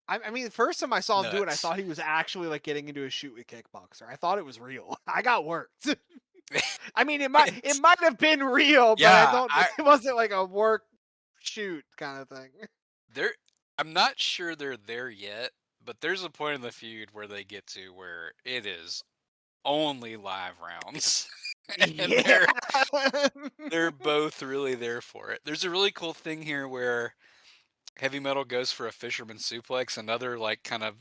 I mean, the first time I saw him do it, I nuts. thought he was actually like getting into a shoot with Kickboxer. I thought it was real. I got worked. I mean, it It's might have been real, but I yeah, don't. It wasn't like a work shoot kind of thing. they're I'm not sure they're there yet, but there's a point in the feud where they get to where it is only live rounds, and Yeah. they're both really there for it. There's a really cool thing here where Heavy Metal goes for a fisherman suplex, another, like, kind of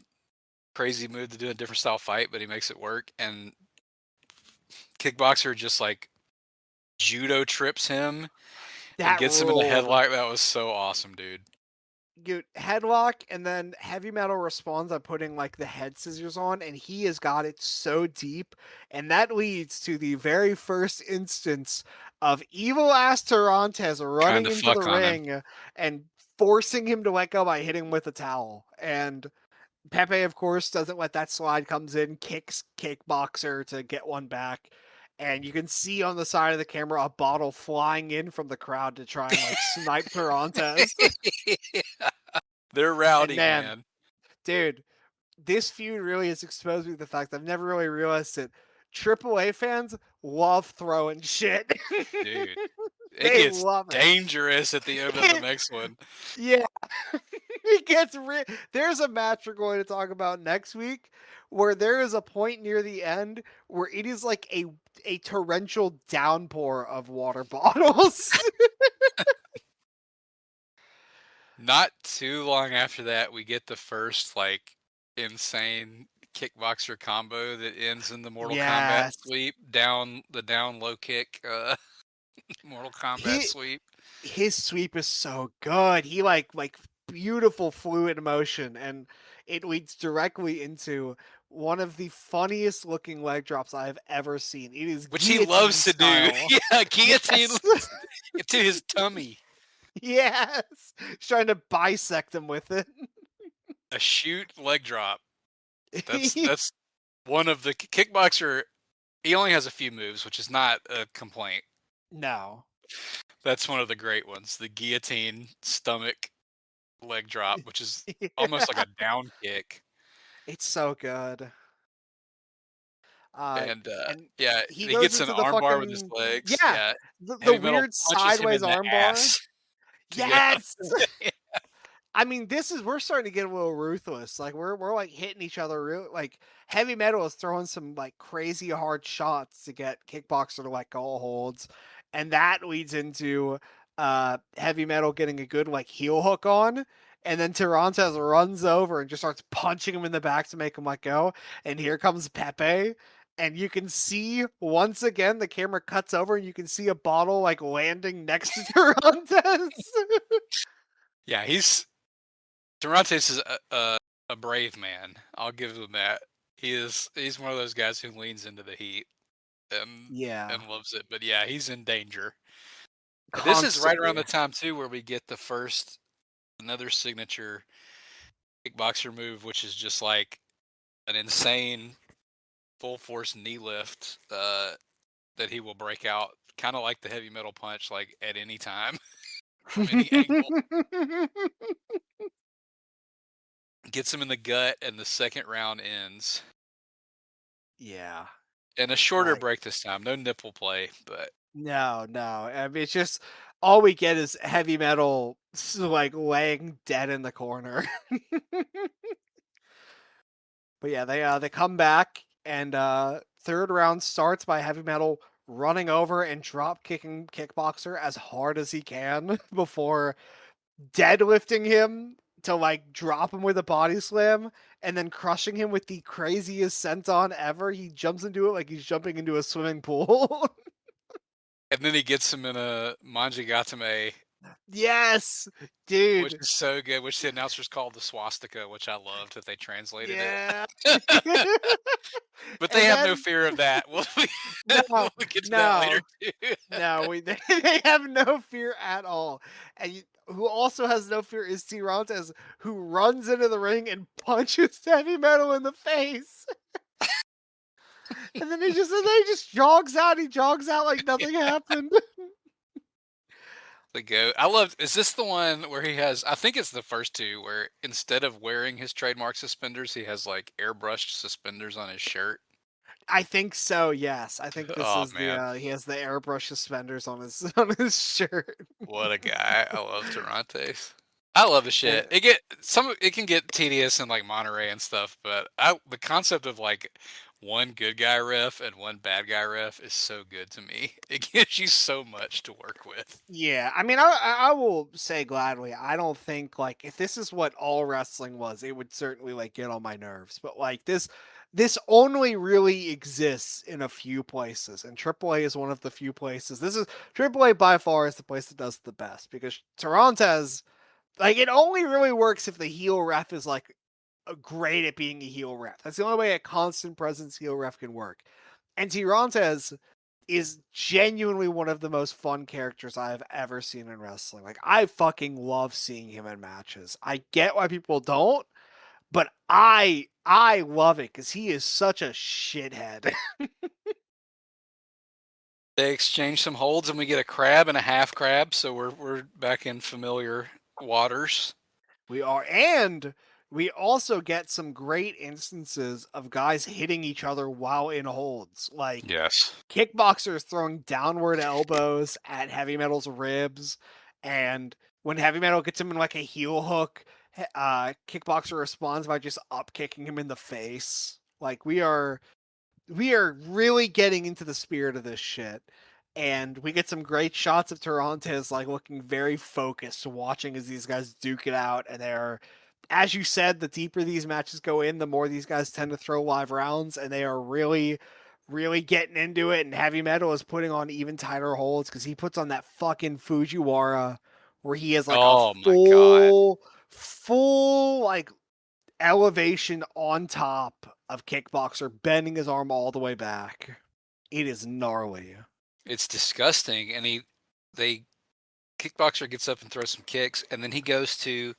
crazy move to do a different style fight, but he makes it work, and Kickboxer just, like, judo trips him and That gets him in the ruled. headlock. That was so awesome, dude. Dude, headlock, and then Heavy Metal responds by putting like the head scissors on, and he has got it so deep, and that leads to the very first instance of evil ass Tirantes Trying running to into the fuck on him. ring and forcing him to let go by hitting him with a towel. And Pepe, of course, doesn't let that slide, comes in, kicks Kickboxer to get one back. And you can see on the side of the camera a bottle flying in from the crowd to try and like snipe Tirantes. They're And rowdy, man, man. dude, this feud really has exposed me to the fact I've never really realized it. AAA fans love throwing shit. Dude, it They gets love it. dangerous at the end of the next one. Yeah, it gets real. There's a match we're going to talk about next week where there is a point near the end where it is like a torrential downpour of water bottles. Not too long after that, we get the first, like, insane kickboxer combo that ends in the Mortal Kombat Yes. sweep, down low kick, Mortal Kombat He sweep. his sweep is so good. He like beautiful fluid motion, and it leads directly into one of the funniest looking leg drops I have ever seen. It is Which he guillotine loves to do. style. Yeah, guillotine Yes. to his tummy. Yes. He's trying to bisect him with it. A shoot leg drop. That's one of the kickboxer. He only has a few moves, which is not a complaint. No. That's one of the great ones. The guillotine stomach leg drop, which is almost like a down kick. It's so good. Uh, And and yeah, he he goes gets an into the armbar with his fucking legs. yeah, Yeah, the Heavy Metal weird punches him sideways in the armbar. ass to get out. Yes. I mean, this is we're starting to get a little ruthless. Like we're like hitting each other real like Heavy Metal is throwing some like crazy hard shots to get Kickboxer to let go of holds. And that leads into Heavy Metal getting a good like heel hook on. And then Tirantes runs over and just starts punching him in the back to make him let go. And here comes Pepe. And you can see once again the camera cuts over and you can see a bottle like landing next to Tirantes. Yeah, he's Tirantes is a brave man. I'll give him that. He's one of those guys who leans into the heat and Yeah. loves it. But yeah, he's in danger. And this is right around Constantly. the time too where we get the first another signature kickboxer move, which is just like an insane full force knee lift that he will break out, kind of like the heavy metal punch, like at any time from any angle. Gets him in the gut, and the second round ends. Yeah, And a shorter like, break this time, no nipple play, but no, no, I mean, it's just all we get is Heavy Metal like, laying dead in the corner. But, yeah, they come back, and, 3rd round starts by Heavy Metal running over and drop kicking Kickboxer as hard as he can before deadlifting him to, like, drop him with a body slam, and then crushing him with the craziest senton ever. He jumps into it like he's jumping into a swimming pool. and then he gets him in a Manjigatame, Yes, which dude. is so good, which the announcers called the swastika, which I loved that they translated it. Yeah. But they And have no then fear of that. Well, No, we'll get to that later no, too. no. They have no fear at all. And who also has no fear is Tirantes, who runs into the ring and punches Heavy Metal in the face. And then he just jogs out. He jogs out like nothing happened. The goat. I love. Is this the one where he has? I think it's the first two where instead of wearing his trademark suspenders, he has like airbrushed suspenders on his shirt. I think so. Yes, I think this Oh is the. man, He has the airbrush suspenders on his on his shirt. what a guy! I love Tirantes. I love the And shit. It can get tedious in like Monterey and stuff, but the concept of like one good guy ref and one bad guy ref is so good to me. It gives you so much to work with. yeah, I mean, I will say gladly, I don't think like if this is what all wrestling was, it would certainly like get on my nerves. But like this only really exists in a few places, and AAA is one of the few places. This is AAA by far is the place that does the best because Toronto's like it only really works if the heel ref is like great at being a heel ref. That's the only way a constant presence heel ref can work. And Tirantes is genuinely one of the most fun characters I have ever seen in wrestling. Like I fucking love seeing him in matches. I get why people don't, but I love it because he is such a shithead. They exchange some holds, and we get a crab and a half crab, so we're back in familiar waters. We are, and we also get some great instances of guys hitting each other while in holds. Like Yes. Kickboxer is throwing downward elbows at Heavy Metal's ribs, and when Heavy Metal gets him in like a heel hook, Kickboxer responds by just up kicking him in the face. Like we are really getting into the spirit of this shit. And we get some great shots of Tirantes like looking very focused, watching as these guys duke it out. And they're, as you said, the deeper these matches go in, the more these guys tend to throw live rounds, and they are really, really getting into it. And Heavy Metal is putting on even tighter holds because he puts on that fucking Fujiwara where he has like a Oh my god. full like elevation on top of Kickboxer, bending his arm all the way back. It is gnarly. It's disgusting. And they Kickboxer gets up and throws some kicks, and then he goes to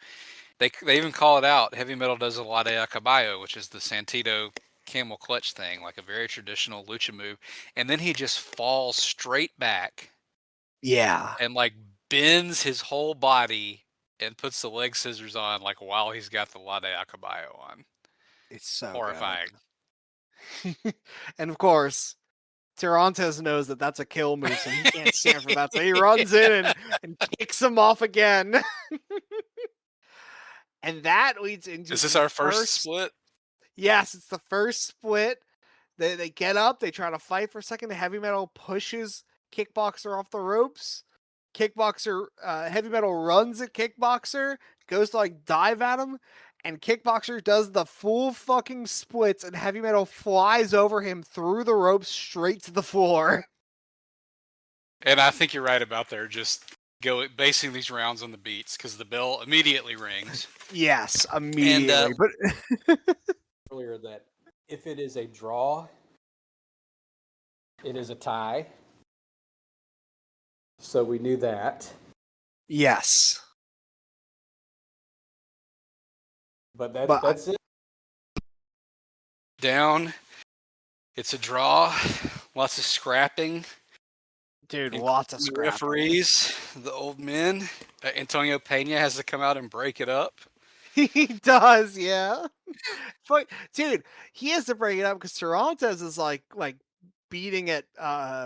they even call it out. Heavy Metal does a lot of caballo, which is the Santito camel clutch thing, like a very traditional lucha move. And then he just falls straight back Yeah, and like bends his whole body and puts the leg scissors on like while he's got the Lada Caballo on. it's so good. Horrifying. And of course, Tirantes knows that that's a kill move, so he can't stand for that. So he runs in and kicks him off again. And that leads into Is this the our first first. split? Yes, it's the first split. They get up, they try to fight for a second. The Heavy Metal pushes Kickboxer off the ropes. Heavy Metal runs at Kickboxer, goes to like dive at him, and Kickboxer does the full fucking splits, and Heavy Metal flies over him through the ropes straight to the floor. And I think you're right about there. Just basing these rounds on the beats because the bell immediately rings. Yes, And immediately. But earlier that if it is a draw, it is a tie. So we knew that. yes, But but that's it. Down. It's a draw. Lots of scrapping. dude, Including lots of the scrapping. referees, the old men. Antonio Pena has to come out and break it up. He does, yeah. But dude, he has to bring it up because Tirantes is like beating at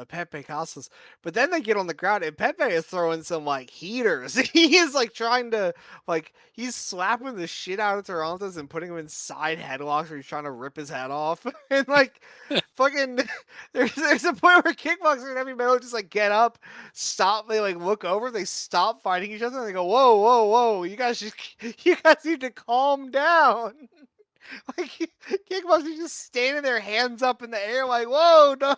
Pepe Casas, but then they get on the ground and Pepe is throwing some like heaters. He is like trying to like he's slapping the shit out of Tirantes and putting him in side headlocks where he's trying to rip his head off. And like fucking there's a point where Kickboxer and Heavy Metal just like get up, stop, they like look over, they stop fighting each other, and they go, whoa, whoa, whoa, you guys need to calm down. Like Kickboxer just standing there, hands up in the air, like, "Whoa, no,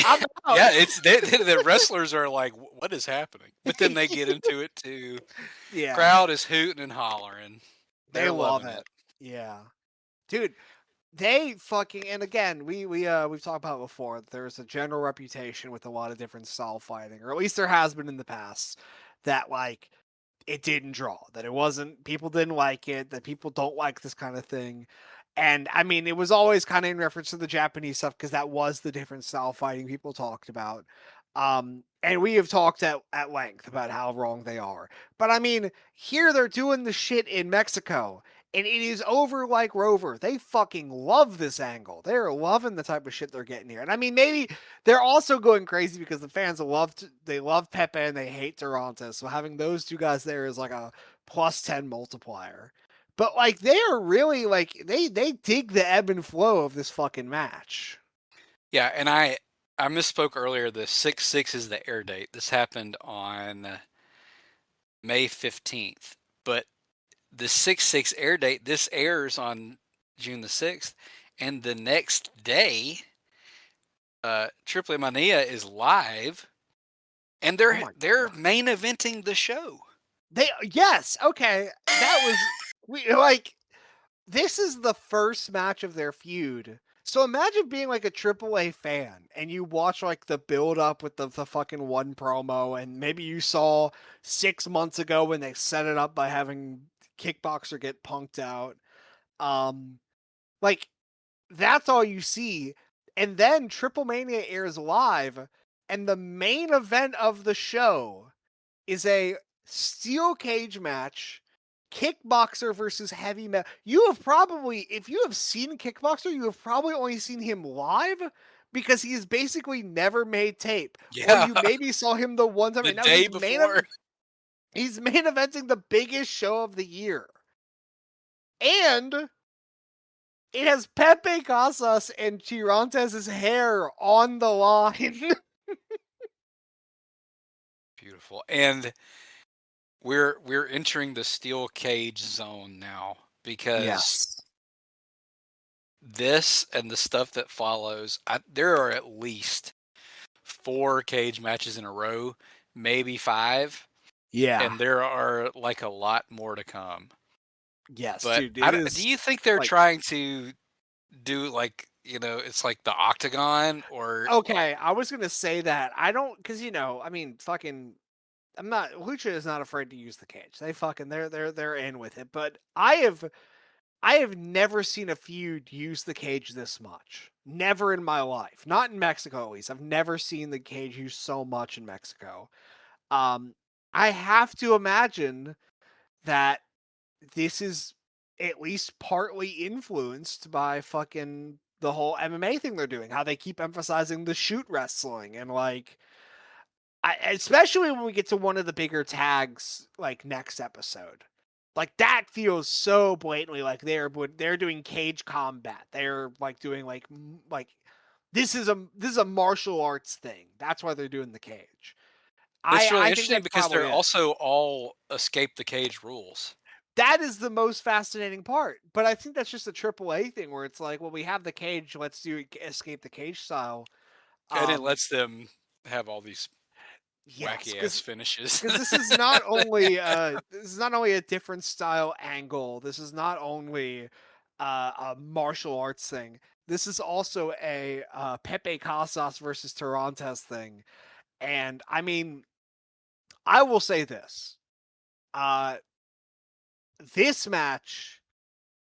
I'm out." Yeah, the wrestlers are like, what is happening? But then they get into it too. Yeah, Crowd is hooting and hollering. they They're love loving it. it. Yeah, dude. they fucking, and again, we've talked about it before. There's a general reputation with a lot of different style fighting, or at least there has been in the past, that like it didn't draw, that it wasn't, people didn't like it, that people don't like this kind of thing. And I mean, it was always kind of in reference to the Japanese stuff because that was the different style fighting people talked about. And we have talked at length about how wrong they are. But I mean, here they're doing the shit in Mexico, and it is over like Rover. They fucking love this angle. They're loving the type of shit they're getting here. And I mean, maybe they're also going crazy because the fans they love Pepe and they hate Tirantes. So having those two guys there is like a +10 multiplier. But like they are really like they dig the ebb and flow of this fucking match. Yeah, and I misspoke earlier. The 6/6 is the air date. This happened on May 15th, but the 6/6 air date, this airs on June the 6th, and the next day, Triple Mania is live, and Oh they're my they're god. main eventing the show. They yes, okay. That was we like this is the first match of their feud. So imagine being like a AAA fan and you watch like the build up with the fucking one promo, and maybe you saw 6 months ago when they set it up by having Kickboxer get punked out. Um like that's all you see. And then Triple Mania airs live, and the main event of the show is a steel cage match, Kickboxer versus heavy metal. You have probably, if you have seen Kickboxer, you have probably only seen him live because he has basically never made tape, or Yeah, you maybe saw him the one time. the And now day before. he's main eventing the biggest show of the year, and it has Pepe Casas and Tirantes' hair on the line. Beautiful. And we're entering the steel cage zone now because Yes. this and the stuff that follows, there are at least 4 cage matches in a row, maybe 5, Yeah. and there are like a lot more to come. Yes, But dude. It do is you think they're like trying to do like, it's like the octagon or okay, I was gonna say that. I don't, because I mean, fucking, I'm not. Lucha is not afraid to use the cage. They fucking, they're in with it. But I have never seen a feud use the cage this much. Never in my life. Not in Mexico, at least. I've never seen the cage used so much in Mexico. Um, I have to imagine that this is at least partly influenced by fucking the whole MMA thing they're doing. How they keep emphasizing the shoot wrestling, and like especially when we get to one of the bigger tags like next episode. Like that feels so blatantly like they're doing cage combat. They're like doing like this is a martial arts thing. That's why they're doing the cage. I it's really I think interesting that's because probably they're it. also all escape the cage rules. That is the most fascinating part. But I think that's just a AAA thing where it's like, well, we have the cage, let's do escape the cage style. And it Um, lets them have all these yes, wacky ass finishes. because this is not only a different style angle. This is not only a martial arts thing. This is also a Pepe Casas versus Tirantes thing. And I mean, I will say this: uh, this match,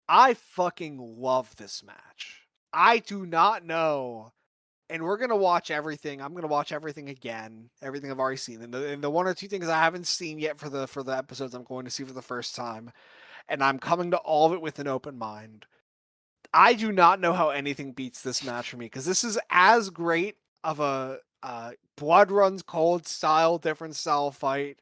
I fucking love this match. I do not know, and we're gonna watch everything. I'm gonna watch everything again, everything I've already seen, and the one or two things I haven't seen yet for the episodes I'm going to see for the first time, and I'm coming to all of it with an open mind. I do not know how anything beats this match for me because this is as great of a blood runs cold style, different style fight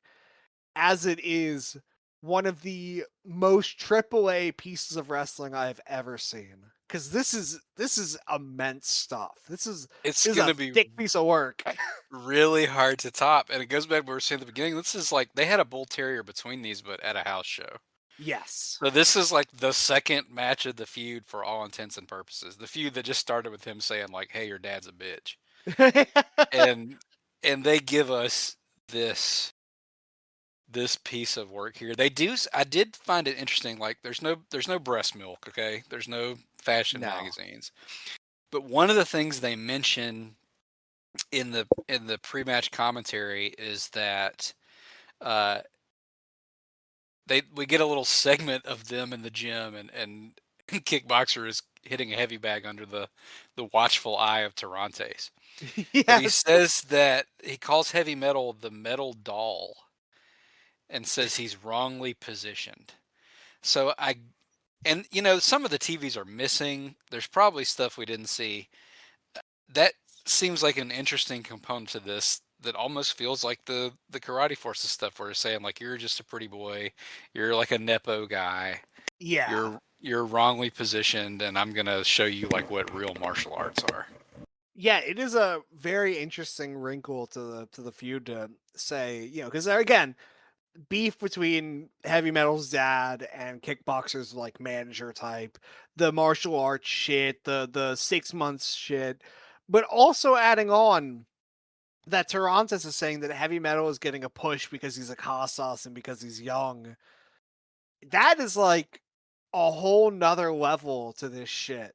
as it is one of the most AAA pieces of wrestling I've ever seen. Because this is immense stuff. It's This is a gonna be thick piece of work. really hard to top, and it goes back to what we were saying at the beginning. This is like they had a bull terrier between these, but at a house show. Yes. So this is like the second match of the feud for all intents and purposes. The feud that just started with him saying like, "Hey, your dad's a bitch," and they give us this piece of work here. They do. I did find it interesting. Like, there's no breast milk. Okay, there's no fashion No. magazines. But one of the things they mention in the pre-match commentary is that uh, they we get a little segment of them in the gym, and Kickboxer is hitting a heavy bag under the watchful eye of Tirantes. But he Yes. says that he calls heavy metal the metal doll and says he's wrongly positioned. So I and you know some of the TVs are missing. There's probably stuff we didn't see. That seems like an interesting component to this that almost feels like the karate forces stuff where they're saying like you're just a pretty boy, you're like a nepo guy, Yeah. you're wrongly positioned, and I'm gonna show you like what real martial arts are. Yeah, it is a very interesting wrinkle to the feud to say, because again, beef between Heavy Metal's dad and Kickboxer's like manager type, the martial arts shit, the 6 months shit, but also adding on that Tirantes is saying that Heavy Metal is getting a push because he's a Casas and because he's young. That is like a whole nother level to this shit.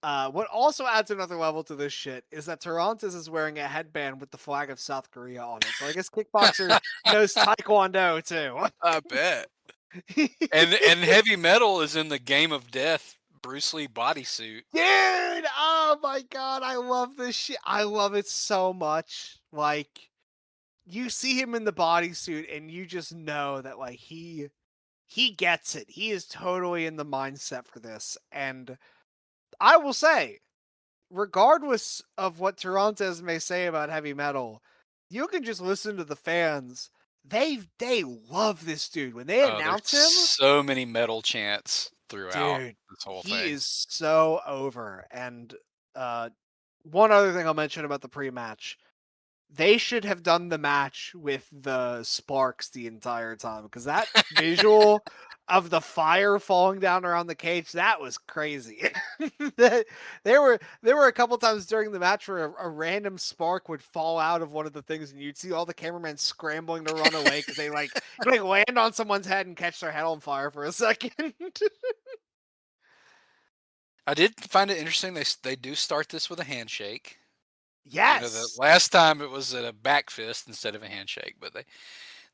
What also adds another level to this shit is that Tirantes is wearing a headband with the flag of South Korea on it. So I guess Kickboxer knows Taekwondo too. I bet. And heavy metal is in the Game of Death Bruce Lee bodysuit. Dude, oh my god, I love this shit. I love it so much. Like you see him in the bodysuit and you just know that like he gets it. He is totally in the mindset for this. And I will say, regardless of what Tirantes may say about heavy metal, you can just listen to the fans. They love this dude. When they Oh, there's announce him, so many metal chants throughout dude, this whole he thing. is so over. And uh one other thing I'll mention about the pre-match, they should have done the match with the sparks the entire time because that visual of the fire falling down around the cage, that was crazy. That- there were a couple times during the match where a random spark would fall out of one of the things and you'd see all the cameramen scrambling to run away because they like land on someone's head and catch their head on fire for a second. I did find it interesting they do start this with a handshake. You know, the Yes. last time it was at a back fist instead of a handshake, but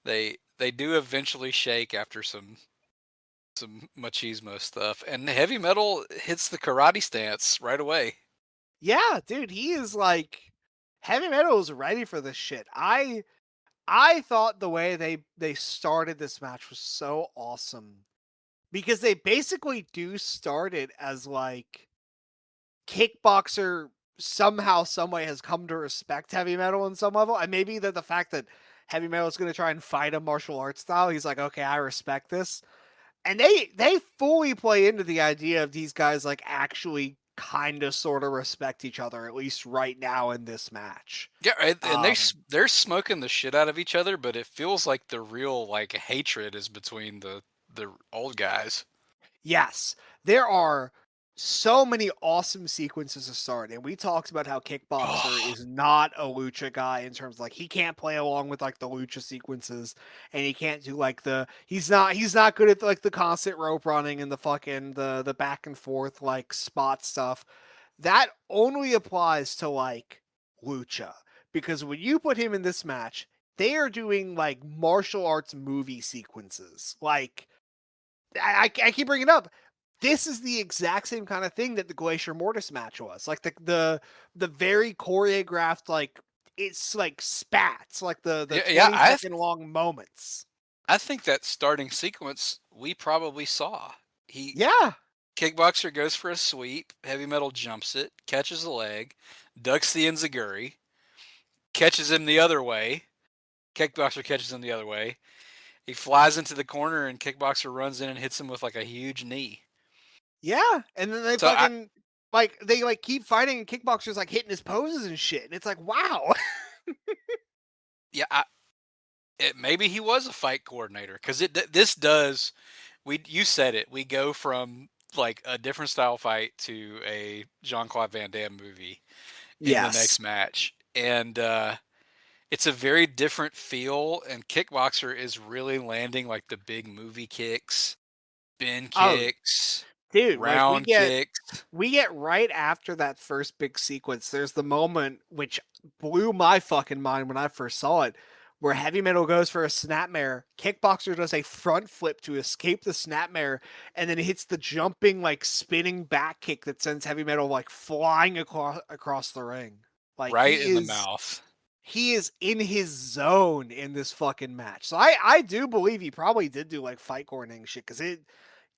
they do eventually shake after some machismo stuff, and heavy metal hits the karate stance right away. Yeah, dude, he is like heavy metal is ready for this shit. I thought the way they started this match was so awesome because they basically do start it as like Kickboxer somehow someway has come to respect heavy metal in some level, and maybe that the fact that heavy metal is going to try and fight a martial arts style, he's like, okay, I respect this, and they fully play into the idea of these guys like actually kind of sort of respect each other at least right now in this match. Yeah, and Um, they're smoking the shit out of each other, but it feels like the real like hatred is between the old guys. Yes, there are so many awesome sequences to start, and we talked about how Kickboxer Oh, is not a lucha guy in terms of, like he can't play along with like the lucha sequences, and he can't do like he's not good at like the constant rope running and the fucking the back and forth like spot stuff. That only applies to like lucha because when you put him in this match, they are doing like martial arts movie sequences, like I keep bringing it up. This is the exact same kind of thing that the Glacier Mortis match was. Like the very choreographed, like it's like spats, like the yeah, yeah. 20-second long moments. I think that starting sequence we probably saw. He Yeah. Kickboxer goes for a sweep, heavy metal jumps it, catches the leg, ducks the enziguri, catches him the other way. Kickboxer catches him the other way. He flies into the corner, and Kickboxer runs in and hits him with like a huge knee. Yeah. And then they So I fucking like they like keep fighting and Kickboxer's like hitting his poses and shit. And it's like, wow. yeah, maybe he was a fight coordinator because this does you said it, we go from like a different style fight to a Jean Claude Van Damme movie in the Yes. next match, and it's a very different feel. And Kickboxer is really landing like the big movie kicks, spin Oh, kicks. Dude, like round kicks. we get right after that first big sequence, there's the moment which blew my fucking mind when I first saw it, where Heavy Metal goes for a snapmare, Kickboxer does a front flip to escape the snapmare, and then hits the jumping, like spinning back kick that sends Heavy Metal like flying across the ring. Like Right in the mouth. he is in his zone in this fucking match. So I do believe he probably did do like fight coordinating shit because it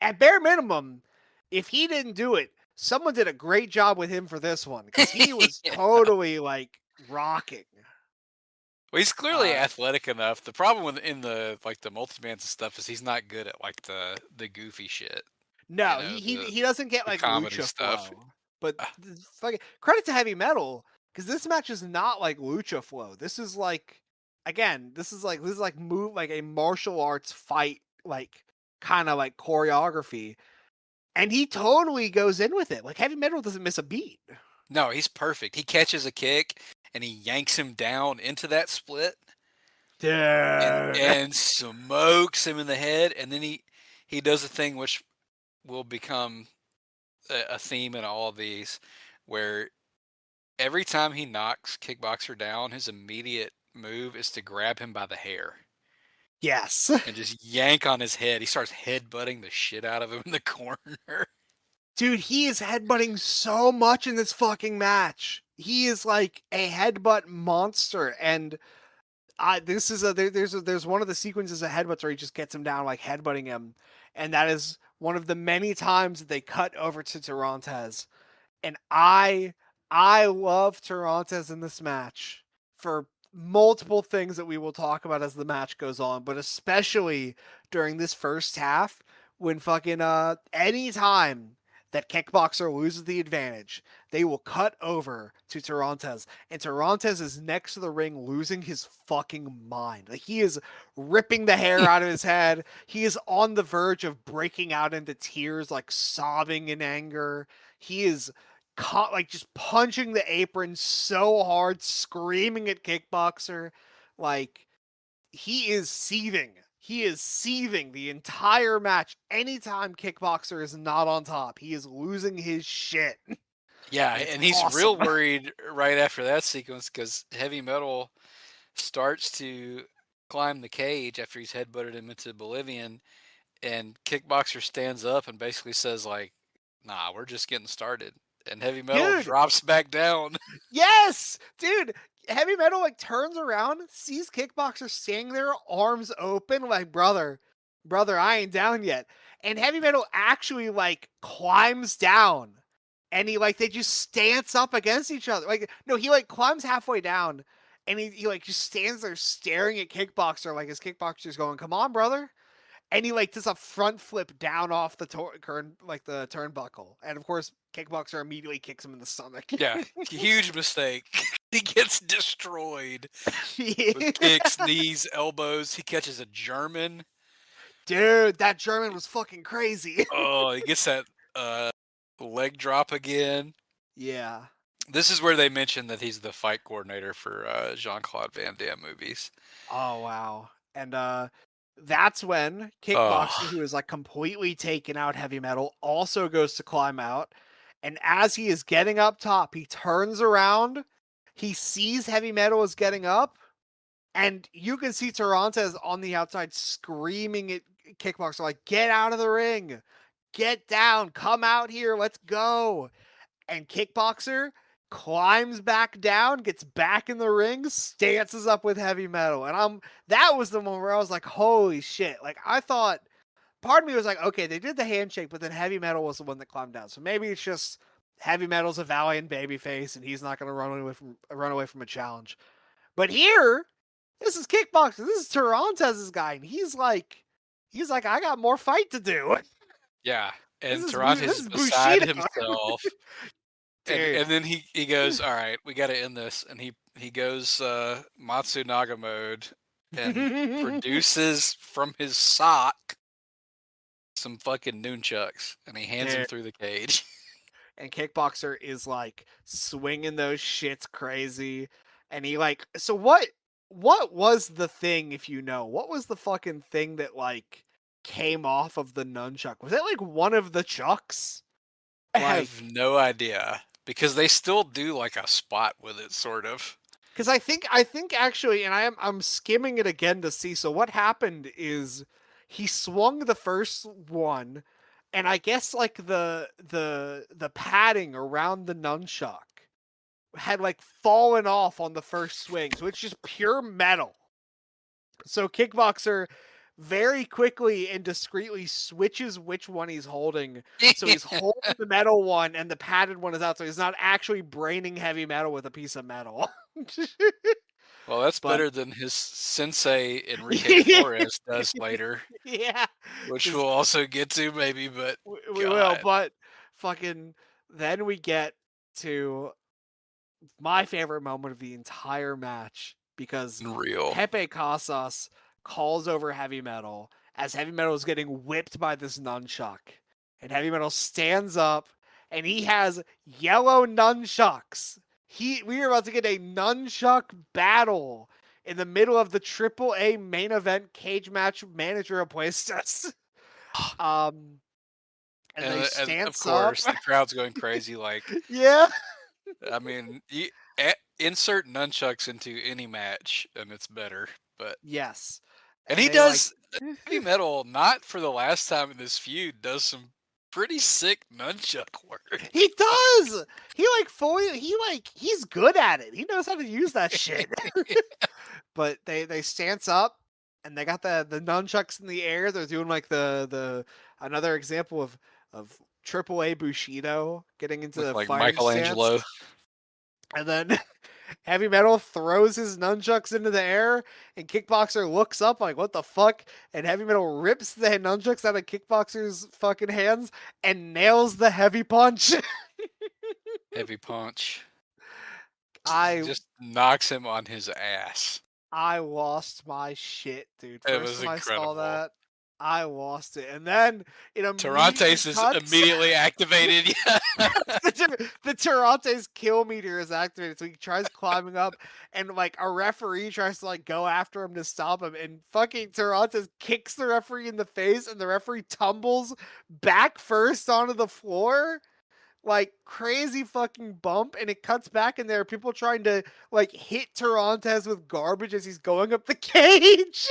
at bare minimum, if he didn't do it, someone did a great job with him for this one because he was Yeah. totally like rocking. Well, he's clearly Uh, athletic enough. The problem with in the like the multi-bands and stuff is he's not good at like the goofy shit. You no, know, he doesn't get the like comedy lucha stuff. flow, but Uh, fucking credit to Heavy Metal because this match is not like lucha flow. This is like again, this is like move like a martial arts fight like kind of like choreography. And he totally goes in with it. Like Heavy Metal doesn't miss a beat. no, he's perfect. He catches a kick and he yanks him down into that split Dude. and smokes him in the head. And then he does a thing which will become a theme in all of these, where every time he knocks Kickboxer down, his immediate move is to grab him by the hair Yes. and just yank on his head. He starts headbutting the shit out of him in the corner. Dude, he is headbutting so much in this fucking match. He is like a headbutt monster. And this is there's one of the sequences of headbutts where he just gets him down, like headbutting him. And that is one of the many times that they cut over to Tirantes. And I love Tirantes in this match for multiple things that we will talk about as the match goes on, but especially during this first half when fucking any time that Kickboxer loses the advantage, they will cut over to Tirantes, and Tirantes is next to the ring losing his fucking mind. Like he is ripping the hair out of his head. He is on the verge of breaking out into tears, like sobbing in anger. He is caught like just punching the apron so hard, screaming at Kickboxer. Like he is seething. He is seething the entire match. Anytime Kickboxer is not on top, he is losing his shit. Yeah, And it's and he's real awesome. worried right after that sequence because Heavy Metal starts to climb the cage after he's headbutted him into Bolivian, and Kickboxer stands up and basically says like, "Nah, we're just getting started." And Heavy Metal Dude, drops back down. yes, dude. Heavy Metal like turns around, sees Kickboxer standing there, arms open, like brother, I ain't down yet. And Heavy Metal actually like climbs down, and he like they just stance up against each other. Like no, he like climbs halfway down, and he like just stands there staring at Kickboxer like his Kickboxer's going, "Come on, brother." And he like does a front flip down off the like the turnbuckle, and of course Kickboxer immediately kicks him in the stomach. Yeah, huge mistake. He gets destroyed with kicks, knees, elbows. He catches a German. Dude, that German was fucking crazy. Oh, he gets that uh, leg drop again. Yeah. This is where they mention that he's the fight coordinator for Jean-Claude Van Damme movies. Oh wow. And that's when Kickboxer, Oh, who is like completely taken out Heavy Metal, also goes to climb out. And as he is getting up top, he turns around, he sees Heavy Metal is getting up, and you can see Tirantes on the outside screaming at Kickboxer, like, get out of the ring, get down, come out here, let's go. And Kickboxer climbs back down, gets back in the ring, stances up with Heavy Metal. And that was the one where I was like, holy shit. Like I thought part of me was like, okay, they did the handshake, but then Heavy Metal was the one that climbed down. So maybe it's just Heavy Metal's a valiant babyface and he's not gonna run away from a challenge. But here, this is Kickboxer. This is Tirantes' guy, and he's like, I got more fight to do. yeah. This And is Tarantes this is is beside Bushido, himself. And dude. and then he goes, all right, we got to end this. And he goes Matsunaga mode and produces from his sock some fucking nunchucks, and he hands him Dude. through the cage. And Kickboxer is like swinging those shits crazy. And he like, so what was the thing, if you know, what was the fucking thing that like came off of the nunchuck? Was it like one of the chucks? I have Like, no idea because they still do like a spot with it, sort of. because I think actually, and I'm skimming it again to see. So what happened is he swung the first one, and I guess like the padding around the nunchuck had like fallen off on the first swing, so it's just pure metal. So Kickboxer very quickly and discreetly switches which one he's holding. So he's holding the metal one and the padded one is out. So he's not actually braining heavy metal with a piece of metal. Well, that's But better than his sensei Enrique Flores does later, yeah, which we'll because also get to maybe. But we will. God, But fucking then we get to my favorite moment of the entire match because unreal. Pepe Casas calls over Heavy Metal as Heavy Metal is getting whipped by this nunchuck. And Heavy Metal stands up and he has yellow nunchucks. We are about to get a nunchuck battle in the middle of the AAA main event cage match manager replaces. Um and they And of stance up. course, the crowd's going crazy. Like, Yeah. I mean, insert nunchucks into any match, and it's better. But Yes. and And he they like does heavy metal. Not for the last time in this feud, does some pretty sick nunchuck work. he does. He's good at it. He knows how to use that shit. But they stance up and they got the nunchucks in the air. They're doing like the another example of AAA Bushido getting into Look the like fighting stance. Michelangelo. And then Heavy Metal throws his nunchucks into the air, and Kickboxer looks up like, "What the fuck?" And Heavy Metal rips the nunchucks out of Kickboxer's fucking hands and nails the heavy punch. Heavy punch. I Just knocks him on his ass. I lost my shit, dude. It First was time I saw incredible. that, I lost it, and then it immediately Tirantes is cuts. immediately activated. The Tirantes kill meter is activated, so he tries climbing up, and like a referee tries to like go after him to stop him, and fucking Tirantes kicks the referee in the face, and the referee tumbles back first onto the floor. Like crazy fucking bump, and it cuts back, and there are people trying to like hit Tirantes with garbage as he's going up the cage.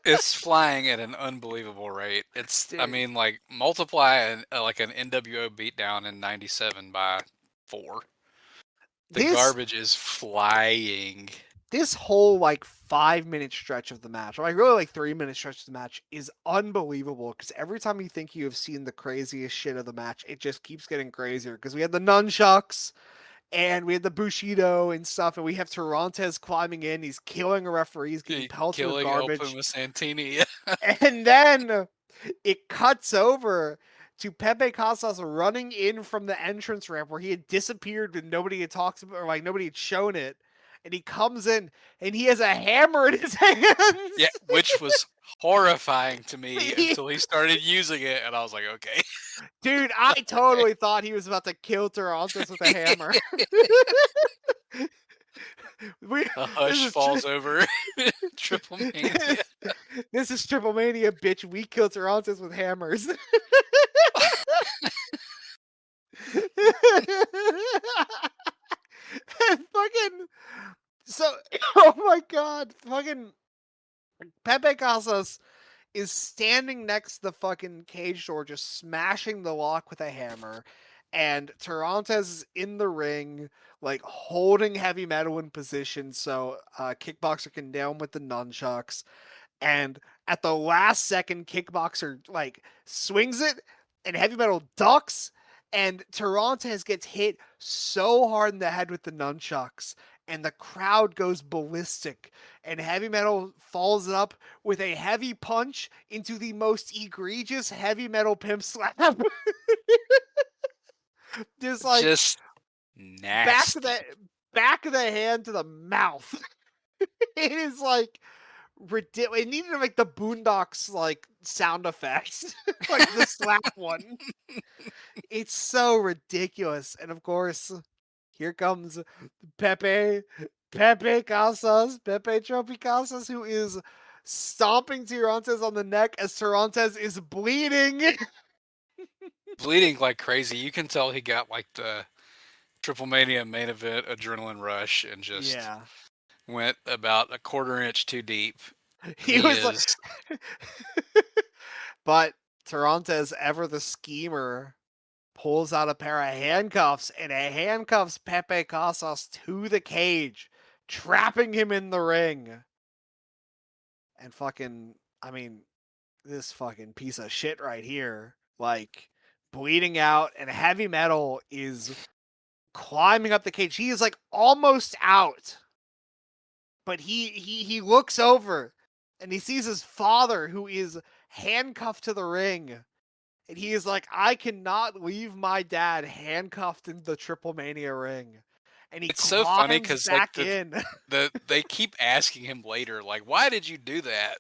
It's flying at an unbelievable rate. I Dude, mean, like multiply like an NWO beatdown in '97 by 4. The this garbage is flying. this whole like 5 minute stretch of the match, or like really like 3 minute stretch of the match, is unbelievable because every time you think you have seen the craziest shit of the match, it just keeps getting crazier. Because we had the nunchucks and we had the Bushido and stuff, and we have Tirantes climbing in, he's killing a referee, he's getting pelted with Killing garbage, Optima Santini. and then it cuts over to Pepe Casas running in from the entrance ramp where he had disappeared and nobody had talked about, or like nobody had shown it. And he comes in and he has a hammer in his Yeah, hands. which was horrifying to me until he started using it, and I was like, okay. Dude, I totally thought he was about to kill Tarantos with a hammer. we A this hush is tri- falls over Triple Mania. this is Triple Mania, bitch. We kill Tarantos with hammers. Fucking so oh my god, fucking Pepe Casas is standing next to the fucking cage door, just smashing the lock with a hammer. And Tirantes is in the ring, like holding heavy metal in position so Kickboxer can nail him with the nunchucks. And at the last second, Kickboxer like swings it, and Heavy Metal ducks, and Tirantes gets hit so hard in the head with the nunchucks, and the crowd goes ballistic, and Heavy Metal follows up with a heavy punch into the most egregious Heavy Metal pimp slap. Just like Just back of the nasty. back of the hand to the mouth. It is like ridiculous. It needed to make the Boondocks like sound effects, like the slap one. It's so ridiculous, and of course, here comes Pepe, Pepe Casas, Pepe Tropicasas, who is stomping Tirantes on the neck as Tirantes is bleeding. Bleeding like crazy. You can tell he got like the Triple Mania main event adrenaline rush and just Yeah. went about a quarter inch too deep. And He he was like is but Tirantes, ever the schemer, pulls out a pair of handcuffs and it handcuffs Pepe Casas to the cage, trapping him in the ring. And fucking, I mean, this fucking piece of shit right here, like bleeding out, and Heavy Metal is climbing up the cage. He is like almost out, but he looks over and he sees his father who is handcuffed to the ring. And he is like, I cannot leave my dad handcuffed in the Triple Mania ring. And he it's so funny climbs because like back in. they keep asking him later, like, why did you do that?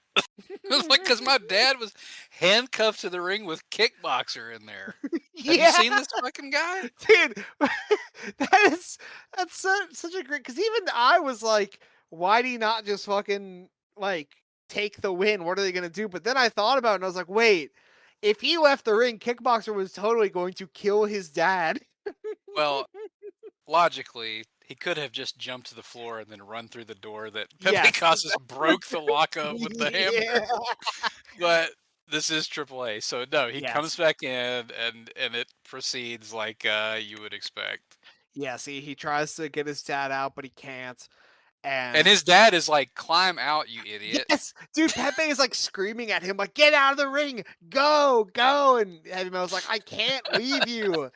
It's like because my dad was handcuffed to the ring with Kickboxer in there. Have you Yeah, seen this fucking guy? dude, is that's such a great, because even I was like, why do you not just fucking like take the win? What are they gonna do? But then I thought about it and I was like, wait, if he left the ring, Kickboxer was totally going to kill his dad. Well, logically, he could have just jumped to the floor and then run through the door that Pepe Yes, Casas broke the lockup with the hammer. yeah, But this is AAA, so no, he comes yes, back in and it proceeds like you would expect. yes. He tries to get his dad out, but he can't. And And his dad is like, "Climb out, you idiot!" yes, dude, Pepe is like screaming at him, like, "Get out of the ring, go, go!" And Heavy Metal's like, "I can't leave you."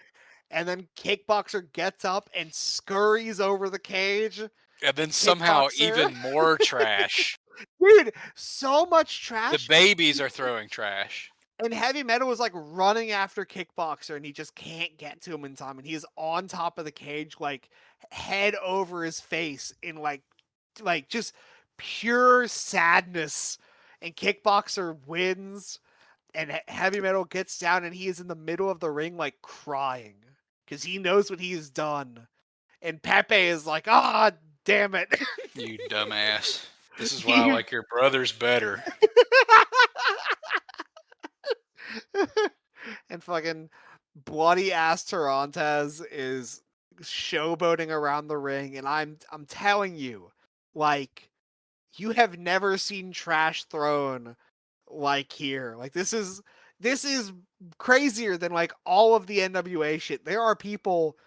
And then Kickboxer gets up and scurries over the cage. And then somehow Kickboxer, even more trash. dude, so much The trash. babies are throwing trash. And Heavy Metal was like running after Kickboxer, and he just can't get to him in time. And he is on top of the cage, like head over his face, in like just pure sadness. And Kickboxer wins, and Heavy Metal gets down, and he is in the middle of the ring, like crying because he knows what he has done. And Pepe is like, "Ah, damn it." You dumbass. This is why I You- like your brothers better. and fucking bloody ass Tarantes is showboating around the ring, and I'm telling you, like, you have never seen trash thrown like here. Like, this is crazier than like all of the NWA shit. There are people,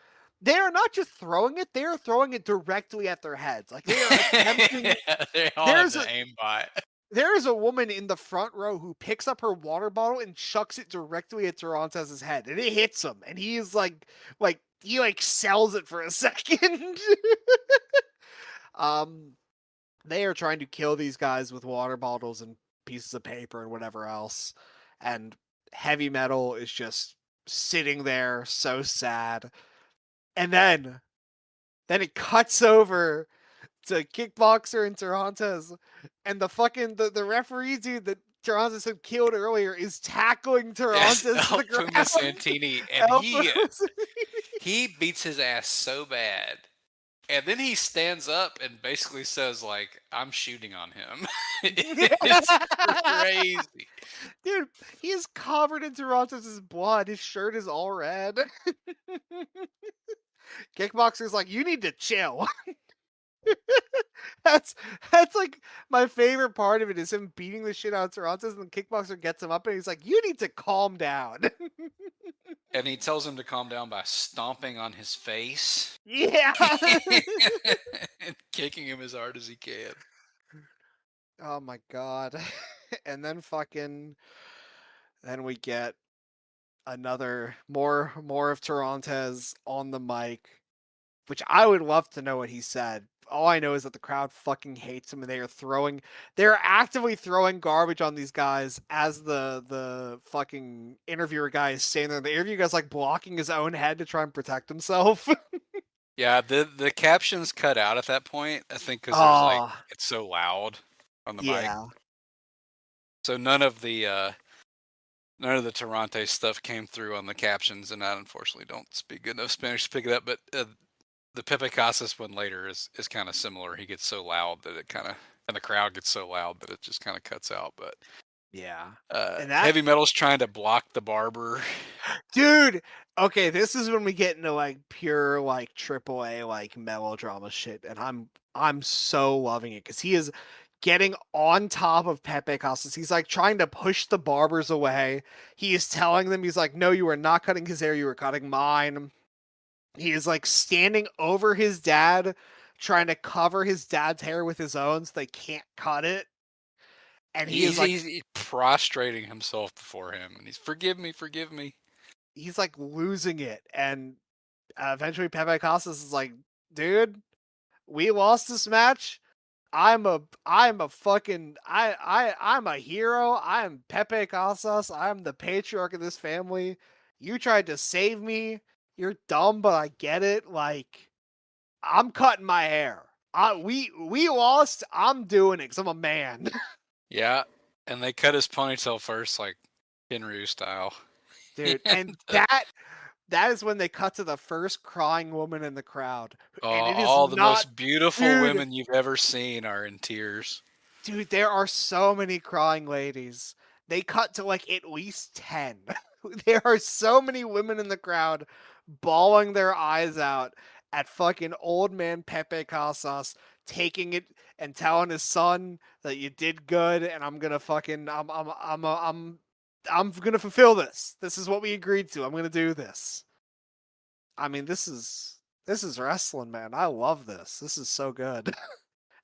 they are not just throwing it, they are throwing it directly at their heads. Like, they are attempting. Yeah, they all have There's the a aimbot. there is a woman in the front row who picks up her water bottle and chucks it directly at Tarantes' head, and it hits him, and he is like he like sells it for a second. um, they are trying to kill these guys with water bottles and pieces of paper and whatever else, and Heavy Metal is just sitting there so sad, and then it cuts over to Kickboxer and Tirantes, and the fucking the referee dude that Tirantes had killed earlier is tackling Yes, Tirantes to El the Puma ground. Santini, and Alpha. he beats his ass so bad. And then he stands up and basically says, like, I'm shooting on him. It's crazy. Dude, he is covered in Tirantes' blood. His shirt is all red. Kickboxer's like, you need to chill. That's that's like my favorite part of it is him beating the shit out of Tirantes, and the Kickboxer gets him up and he's like, you need to calm down. And he tells him to calm down by stomping on his face Yeah. and kicking him as hard as he can. Oh my god. And then fucking then we get another more of Tarantes on the mic, which I would love to know what he said. All I know is that the crowd fucking hates him, and they're actively throwing garbage on these guys as the fucking interviewer guy is standing there. The interviewer guy's like blocking his own head to try and protect himself. Yeah, the captions cut out at that point, I think, because there's like, Oh, it's so loud on the mic. yeah. So none of the Tirantes stuff came through on the captions, and I unfortunately don't speak good enough Spanish to pick it up. But the Pepe Casas one later is kind of similar. He gets so loud that it kind of and the crowd gets so loud that it just kind of cuts out. But Yeah. And that Heavy Metal's trying to block the barber. dude, okay, this is when we get into like pure like triple A like melodrama shit, and I'm so loving it because he is getting on top of Pepe Costas. He's like trying to push the barbers away. He is telling them, he's like, no, you are not cutting his hair, you are cutting mine. He is like standing over his dad, trying to cover his dad's hair with his own so they can't cut it. And he is like He's prostrating himself before him, and he's forgive me, forgive me. he's like losing it. And eventually Pepe Costas is like, dude, we lost this match. I'm a fucking I'm a hero. I'm Pepe Casas. I'm the patriarch of this family. You tried to save me. You're dumb, but I get it. Like I'm cutting my hair. We lost. I'm doing it because I'm a man. Yeah, and they cut his ponytail first, like Henry style. Dude. And And that is when they cut to the first crying woman in the crowd. And it is all the not most beautiful dude, women you've ever seen are in tears. dude, there are so many crying ladies. They cut to like at least 10. There are so many women in the crowd bawling their eyes out at fucking old man Pepe Casas taking it and telling his son that you did good and I'm gonna fucking I'm gonna fulfill this. This is what we agreed to. I'm gonna do this. I mean, this is wrestling, man. I love this. This is so good.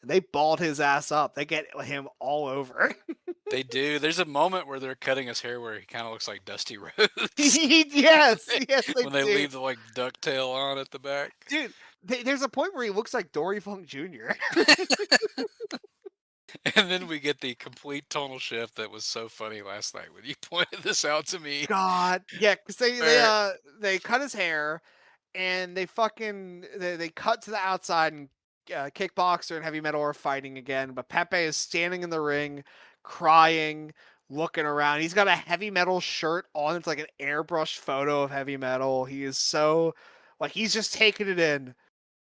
They balled his ass up. They get him all over. They do. There's a moment where they're cutting his hair where he kind of looks like Dusty Rhodes Yes, yes, they when they do. leave the like ducktail on at the back. Dude, there's a point where he looks like Dory Funk Jr. And then we get the complete tonal shift that was so funny last night when you pointed this out to me. God, yeah, because Where they cut his hair and they cut to the outside and Kickboxer and Heavy Metal are fighting again, but Pepe is standing in the ring, crying, looking around. He's got a Heavy Metal shirt on. It's like an airbrush photo of Heavy Metal. He is so like he's just taking it in.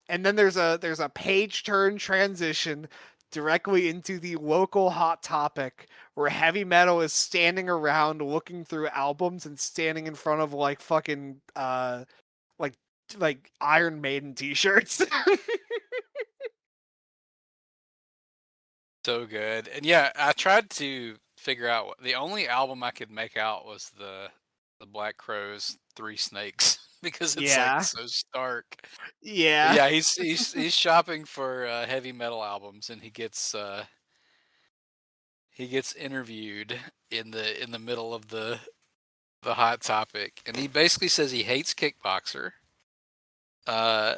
And then there's a page turn transition directly into the local hot topic where Heavy Metal is standing around looking through albums and standing in front of like fucking like like Iron Maiden t-shirts. so good. And yeah, I tried to figure out the only album I could make out was the Black Crowes Three Snakes because it's like Yeah. so stark. But Yeah. yeah, he's shopping for heavy metal albums, and he gets interviewed in the middle of the hot topic, and he basically says he hates Kickboxer, uh,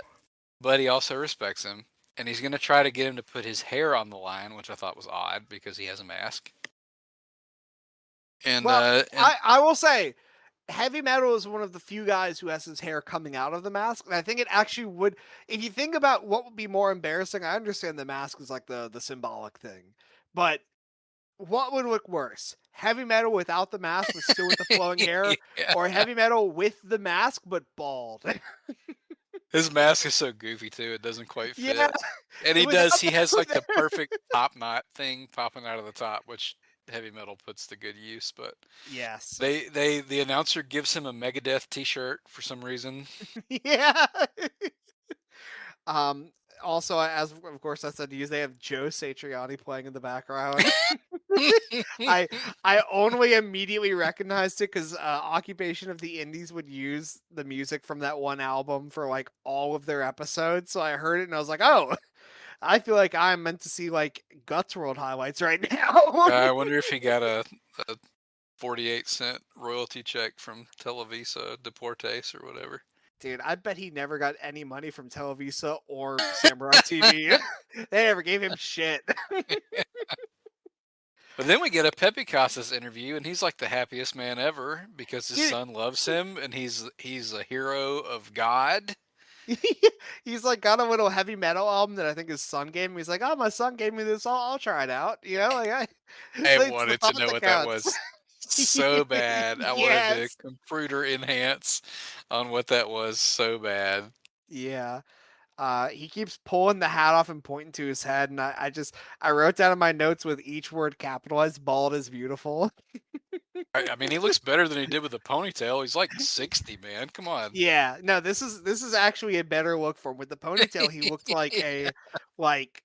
but he also respects him, and he's gonna try to get him to put his hair on the line, which I thought was odd because he has a mask. Well, And I will say Heavy Metal is one of the few guys who has his hair coming out of the mask, and I think it actually would. If you think about what would be more embarrassing, I understand the mask is like the symbolic thing, but what would look worse? Heavy Metal without the mask but still with the flowing hair, yeah, or Heavy Metal with the mask but bald? his mask is so goofy too; it doesn't quite Yeah, fit. And without he has the like the perfect top knot thing popping out of the top, which heavy metal puts to good use. But yes, the announcer gives him a Megadeth T-shirt for some reason. yeah. Um. Also, as of course I said to use, they have Joe Satriani playing in the background. I I only immediately recognized it because Occupation of the Indies would use the music from that one album for like all of their episodes. So I heard it and I was like, oh, I feel like I'm meant to see like Guts World highlights right now. I wonder if he got a 48-cent royalty check from Televisa Deportes or whatever. Dude, I bet he never got any money from Televisa or Samurai TV. They never gave him shit. But then we get a Pepe Casas interview, and he's like the happiest man ever because his Dude, son loves him, and he's a hero of God. he's like got a little heavy metal album that I think his son gave him. He's like, oh, my son gave me this. I'll try it out. You know, like I it's the wanted to thought know that what that counts. was so bad. I wanted to Yes. computer enhance on what that was so bad. Yeah. He keeps pulling the hat off and pointing to his head, and I wrote down in my notes with each word capitalized, "Bald is beautiful." I mean, he looks better than he did with the ponytail. He's like 60, man. Come on. Yeah, no, this is actually a better look for him. With the ponytail, he looked like a like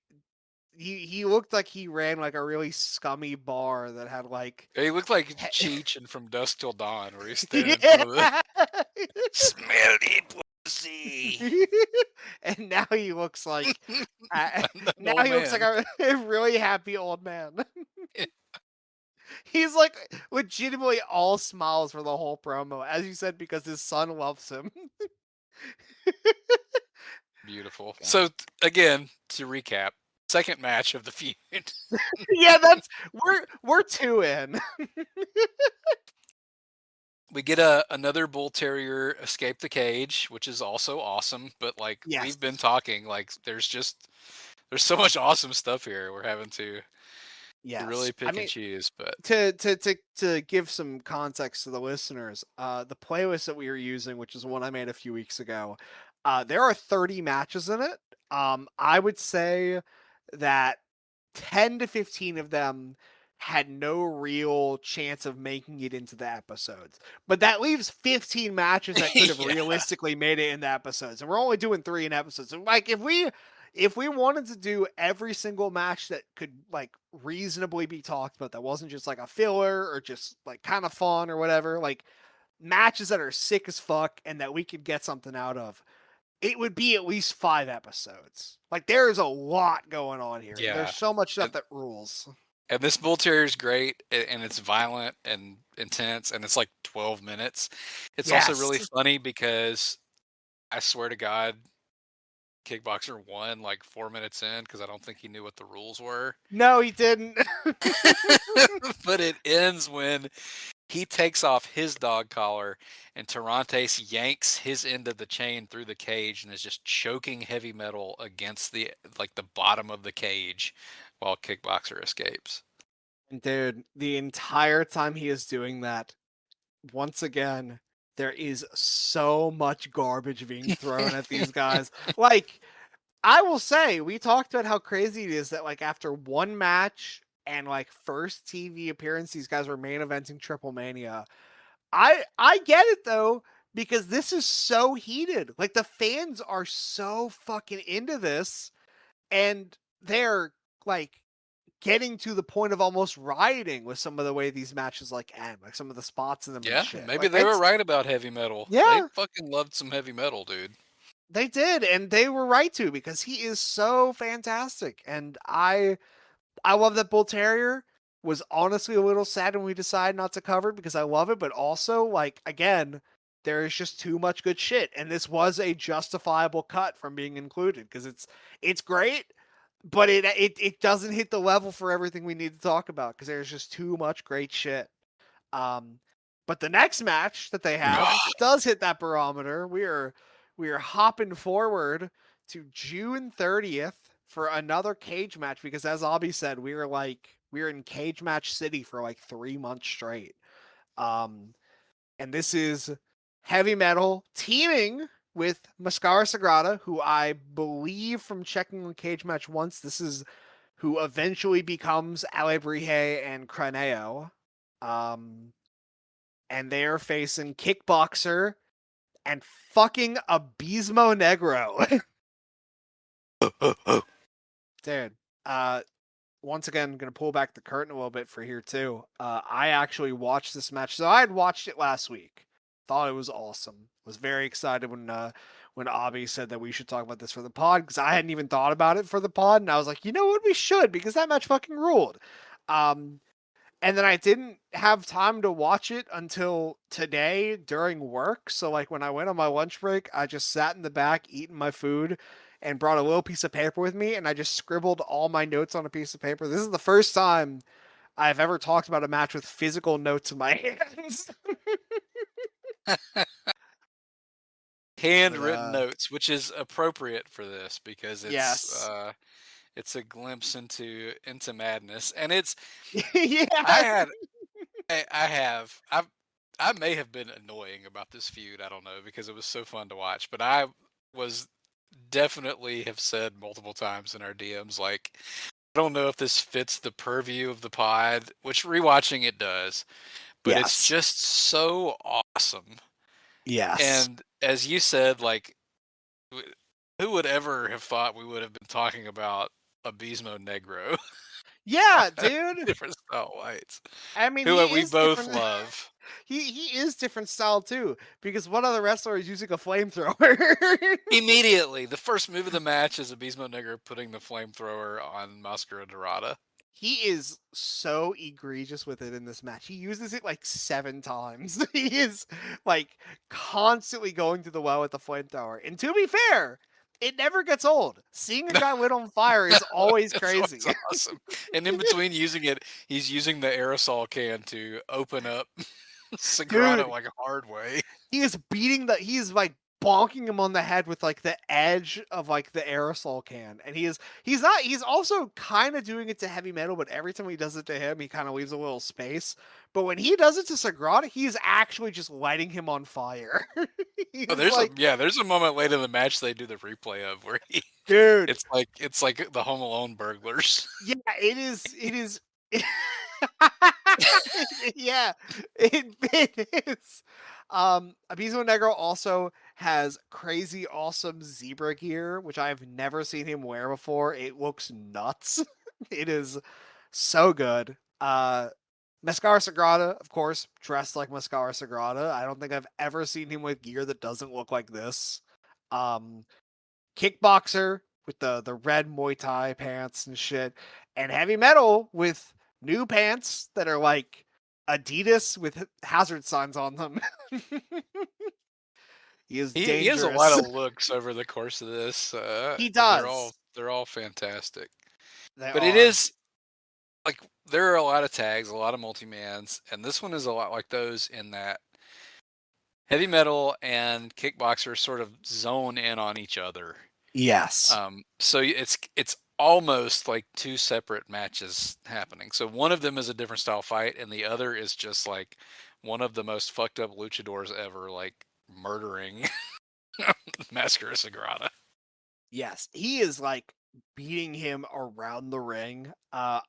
he looked like he ran like a really scummy bar that had like He looked like he- Cheech and From Dusk Till Dawn, where he's standing in front of the yeah. smelly pussy. And now he looks like An now old he looks like man. a really happy old man. He's like legitimately all smiles for the whole promo, as you said, because his son loves him. Beautiful. Yeah. So again, to recap, second match of the feud. Yeah, that's we're two in. We get another bull terrier escape the cage, which is also awesome. But like Yes. we've been talking, like there's so much awesome stuff here. We're having to Yes. really I pick and mean, choose. But to give some context to the listeners, the playlist that we were using, which is one I made a few weeks ago, there are 30 matches in it. I would say that 10 to 15 of them had no real chance of making it into the episodes. But that leaves 15 matches that could have yeah, realistically made it in the episodes. And we're only doing 3 in episodes. So like if we wanted to do every single match that could like reasonably be talked about that wasn't just like a filler or just like kind of fun or whatever, like matches that are sick as fuck and that we could get something out of, it would be at least 5 episodes. Like there is a lot going on here, and there's yeah. so much stuff And, that rules. and this bull terrier is great, and it's violent and intense, and it's like 12 minutes. It's also Yes. really funny because I swear to God, Kickboxer won like 4 minutes in because I don't think he knew what the rules were. No, he didn't. But it ends when he takes off his dog collar and Tirantes yanks his end of the chain through the cage and is just choking heavy metal against the bottom of the cage while Kickboxer escapes. Dude, the entire time he is doing that, once again, there is so much garbage being thrown at these guys. Like, I will say, we talked about how crazy it is that like after one match and like first TV appearance, these guys were main eventing Triple Mania. I get it though, because this is so heated. Like the fans are so fucking into this, and they're like getting to the point of almost rioting with some of the way these matches like end, like some of the spots in them and Yeah, shit. maybe Like they were it's right about heavy metal. They yeah, fucking loved some heavy metal, dude. they did, and they were right to because he is so fantastic, and I love that Bull Terrier. Was honestly a little sad when we decided not to cover it because I love it, but also like again, there is just too much good shit, and this was a justifiable cut from being included because it's great, but it doesn't hit the level for everything we need to talk about because there's just too much great shit. Um, but the next match that they have does hit that barometer. We are hopping forward to June 30th for another cage match because as Abby said, we were in cage match city for like 3 months straight. Um, and this is heavy metal teaming with Mascara Sagrada, who I believe from checking the cage match once, this is who eventually becomes Alebrije and Craneo. Um, and they are facing Kickboxer and fucking Abismo Negro. Dude, uh, once again, gonna pull back the curtain a little bit for here too. I actually watched this match, so I had watched it last week. Thought it was awesome. Was very excited when Abby said that we should talk about this for the pod because I hadn't even thought about it for the pod, and I was like, you know what, we should because that match fucking ruled. Um, and then I didn't have time to watch it until today during work. So like when I went on my lunch break, I just sat in the back eating my food and brought a little piece of paper with me and I just scribbled all my notes on a piece of paper. This is the first time I've ever talked about a match with physical notes in my hands. But Handwritten notes, which is appropriate for this because yes. it's a glimpse into madness, and it's I Yeah. had I have I may have been annoying about this feud. I don't know because it was so fun to watch, but I was definitely have said multiple times in our DMs, like, I don't know if this fits the purview of the pod, which rewatching it does, but it's Yes. just so awesome. Yes. And as you said, like, w- who would ever have thought we would have been talking about Abismo Negro, Yeah, dude. different style whites, I mean, who he we is both different. love. He is different style too, because one other wrestler is using a flamethrower. Immediately, the first move of the match is Abismo Negro putting the flamethrower on Mascara Dorada. He is so egregious with it in this match. He uses it like 7 times. He is like constantly going to the well with the flamethrower. And to be fair, it never gets old. Seeing a guy lit on fire is always That's always crazy. awesome. And in between using it, he's using the aerosol can to open up Sagrada Dude, like a hard way. he's like bonking him on the head with like the edge of like the aerosol can. And he's also kind of doing it to heavy metal, but every time he does it to him, he kind of leaves a little space. But when he does it to Sagrada, he's actually just lighting him on fire. Oh, He's like, there's a moment late in the match they do the replay of where he dude, it's like the Home Alone burglars. yeah, it is yeah, it is. Abizo Negro also has crazy awesome zebra gear, which I've never seen him wear before. It looks nuts. It is so good. Mascara Sagrada, of course, dressed like Mascara Sagrada. I don't think I've ever seen him with gear that doesn't look like this. Um, Kickboxer with the red Muay Thai pants and shit, and Heavy Metal with new pants that are like Adidas with hazard signs on them. He is He has a lot dangerous. of looks over the course of this, He and does. they're all fantastic. They But it are. is like there are a lot of tags, a lot of multi-mans, and this one is a lot like those in that heavy metal and kickboxer sort of zone in on each other. Yes. So it's almost like two separate matches happening. So one of them is a different style fight, and the other is just like one of the most fucked up luchadors ever, like murdering Mascara Sagrada. Yes, he is like beating him around the ring. I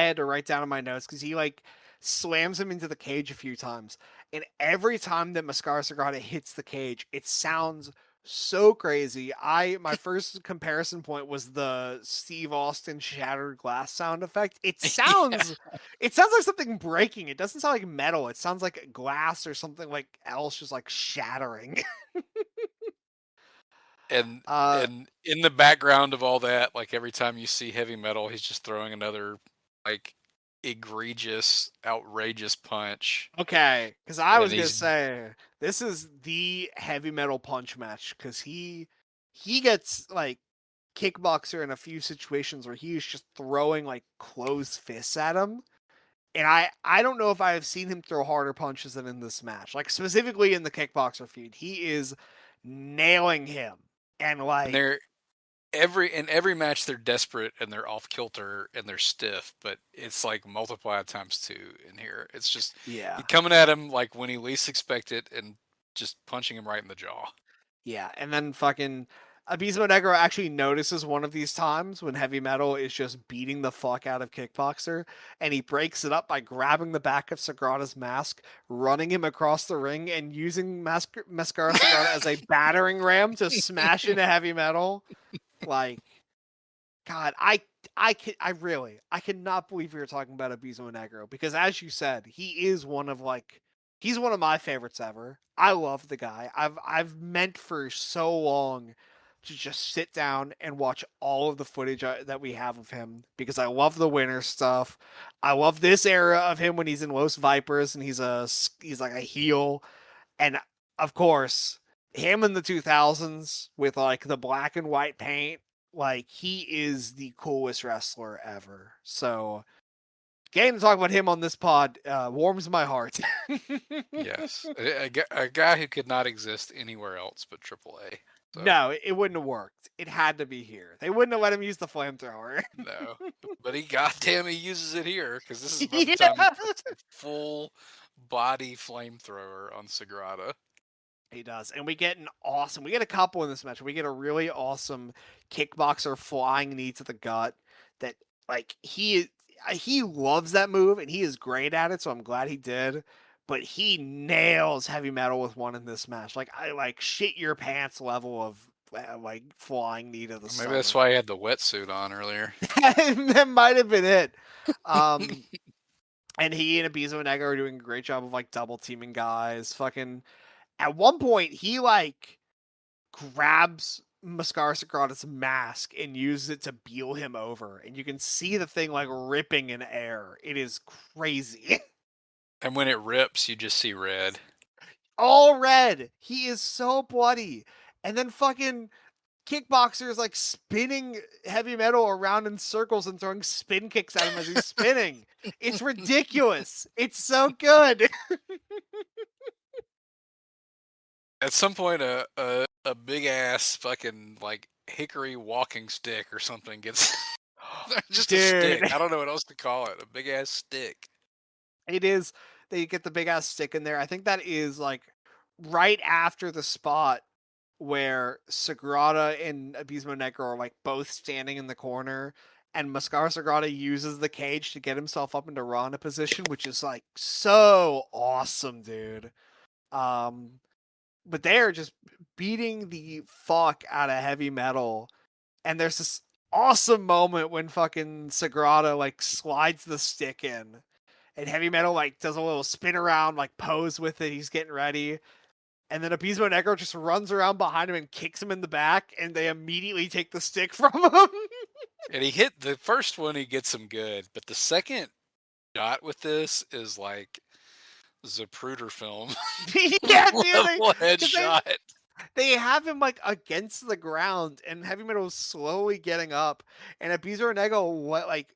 had to write down in my notes because he like slams him into the cage a few times, and every time that Mascara Sagrada hits the cage, it sounds so crazy. My first comparison point was the Steve Austin shattered glass sound effect. Yeah, It sounds like something breaking. It doesn't sound like metal. It sounds like glass or something like else just like shattering. and uh and in the background of all that, like every time you see heavy metal, he's just throwing another like egregious, outrageous punch, Okay, because I and was gonna he's say this is the heavy metal punch match because he gets like kickboxer in a few situations where he is just throwing like closed fists at him, and I don't know if I have seen him throw harder punches than in this match. Like specifically in the kickboxer feud, he is nailing him, and and like every match they're desperate and they're off kilter and they're stiff, but it's like multiplied times two in here. It's just yeah. you coming at him like when he least expect it and just punching him right in the jaw. Yeah, and then fucking Abismo Negro actually notices one of these times when Heavy Metal is just beating the fuck out of Kickboxer, and he breaks it up by grabbing the back of Sagrada's mask, running him across the ring, and using Mascara Sagrada as a battering ram to smash into Heavy Metal. Like, God, I cannot believe we were talking about Abismo Negro because as you said, he's one of my favorites ever. I love the guy. I've meant for so long to just sit down and watch all of the footage that we have of him because I love the winter stuff. I love this era of him when he's in Los Vipers and he's like a heel, and of course him in the 2000s with like the black and white paint, like he is the coolest wrestler ever. So getting to talk about him on this pod warms my heart. Yes, a guy who could not exist anywhere else but AAA. So No, it wouldn't have worked. It had to be here. They wouldn't have let him use the flamethrower. no, but he goddamn he uses it here because this is about the time he Yeah. puts the full body flamethrower on Sagrada. He does. And we get a couple in this match. We get a really awesome kickboxer flying knee to the gut that like he loves that move and he is great at it, so I'm glad he did. But he nails heavy metal with one in this match. Like I like shit your pants level of like flying knee to the Maybe that's stomach. why he had the wetsuit on earlier. That might have been it. Um and he and Abizo Nega are doing a great job of like double teaming guys. Fucking at one point he like grabs Mascara Sagrada's mask and uses it to beel him over, and you can see the thing like ripping in air. It is crazy. And when it rips, you just see red. All red. He is so bloody. And then fucking Kickboxer is like spinning heavy metal around in circles and throwing spin kicks at him as he's spinning. It's ridiculous. It's so good. At some point, a big ass fucking like hickory walking stick or something gets just a Dude, stick. I don't know what else to call it. A big ass stick. it is. They get the big ass stick in there. I think that is like right after the spot where Sagrada and Abismo Negro are like both standing in the corner, and Mascara Sagrada uses the cage to get himself up into Rana position, which is like so awesome, dude. Um, but they're just beating the fuck out of heavy metal, and there's this awesome moment when fucking Sagrada like slides the stick in and heavy metal like does a little spin around, like pose with it. He's getting ready. And then Abismo Negro just runs around behind him and kicks him in the back, and they immediately take the stick from him. And he hit the first one, he gets him good, but the second shot with this is like Zapruder film Yeah, dude, level because headshot. they have him like against the ground, and Heavy Metal is slowly getting up, and Abismo Negro what like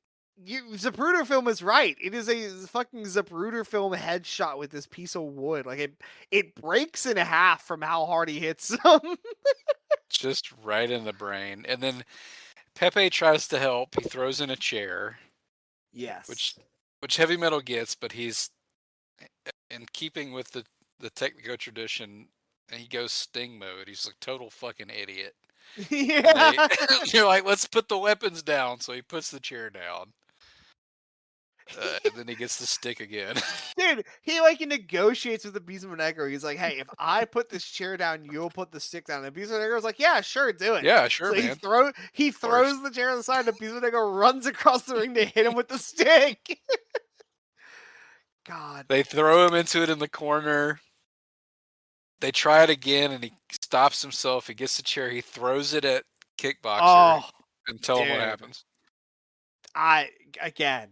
Zapruder film is right. It is a fucking Zapruder film headshot with this piece of wood. Like it breaks in half from how hard he hits him. Just right in the brain. And then Pepe tries to help. He throws in a chair, which Yes. Heavy Metal gets, but he's in keeping with the Technico tradition, and he goes Sting mode. He's a total fucking idiot. And they Yeah. they're like, let's put the weapons down. So he puts the chair down, and then he gets the stick again. Dude, he like negotiates with the Beast Negro. He's like, "Hey, if I put this chair down, you'll put the stick down." And Beast Negro's like, "Yeah, sure, do it." Yeah, So sure, man. he Of course. throws the chair on the side, and Beast Negro runs across the ring to hit him with the stick. God, They throw him into it in the corner. They try it again, and he stops himself. He gets the chair. He throws it at Kickboxer, oh, and tell him what dude, happens. I again.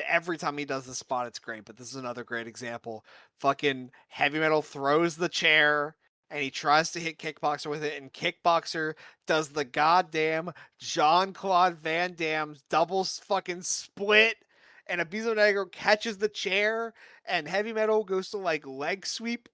Every time he does the spot, it's great. But this is another great example. Fucking Heavy Metal throws the chair and he tries to hit Kickboxer with it, and Kickboxer does the goddamn Jean Claude Van Damme's double fucking split. And Abizo Negro catches the chair, and Heavy Metal goes to like leg sweep.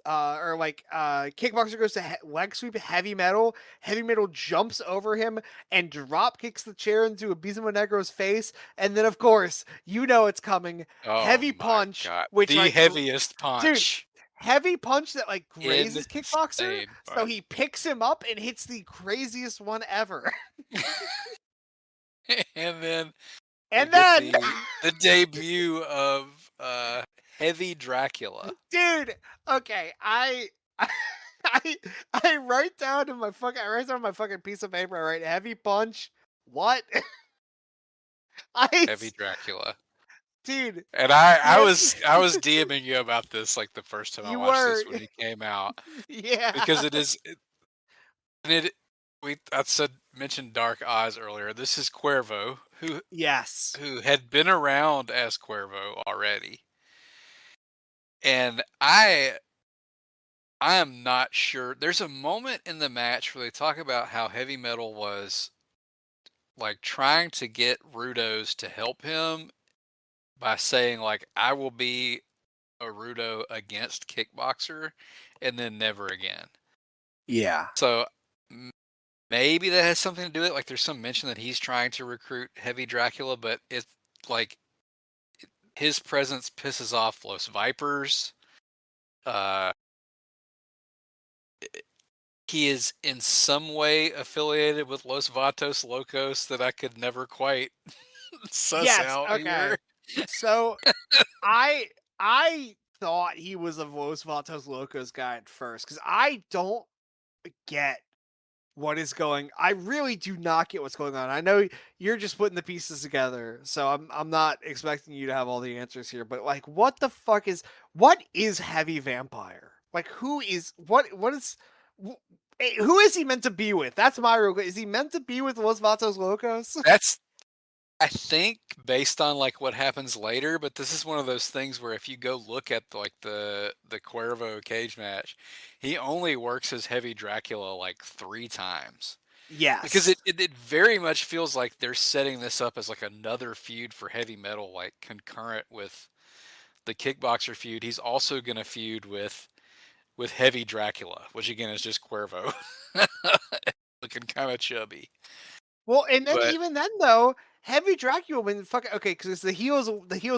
Kickboxer goes to leg sweep Heavy Metal. Heavy Metal jumps over him and drop kicks the chair into Abismo Negro's face. And then, of course, you know it's coming. Oh Heavy my punch, god. which The like, heaviest dude, punch. heavy punch that like grazes Kickboxer. Insane So punch. he picks him up and hits the craziest one ever. And then we And get then, the debut of Heavy Dracula. dude, okay, I I write down in my fucking I write down on my fucking piece of paper. I write heavy punch. What? I Heavy Dracula. dude, And I heavy. was I was DMing you about this like the first time I You watched were, this when he came out, yeah. because and it we I said mentioned Dark Eyes earlier. This is Cuervo, Yes. who had been around as Cuervo already. And I am not sure. There's a moment in the match where they talk about how Heavy Metal was like trying to get Rudos to help him by saying like, I will be a Rudo against Kickboxer and then never again. Yeah. So m- maybe that has something to do with it. Like there's some mention that he's trying to recruit Heavy Dracula, but it's like his presence pisses off Los Vipers. Uh he is in some way affiliated with Los Vatos Locos that I could never quite suss Yes, out okay. here. So I thought he was a Los Vatos Locos guy at first because I don't get what is going. I really do not get what's going on. I know you're just putting the pieces together, so I'm not expecting you to have all the answers here. But like, what is heavy vampire? Like, what is who is he meant to be with? That's my real. Is he meant to be with Los Vatos Locos? That's I think based on like what happens later, but this is one of those things where if you go look at like the Cuervo cage match, he only works as Heavy Dracula like 3 times. Because Yes. it very much feels like they're setting this up as like another feud for heavy metal, like concurrent with the Kickboxer feud. He's also gonna feud with Heavy Dracula, which again is just Cuervo. Looking kind of chubby. Well, and then But even then though, Heavy Dracula when fucking okay, because the heels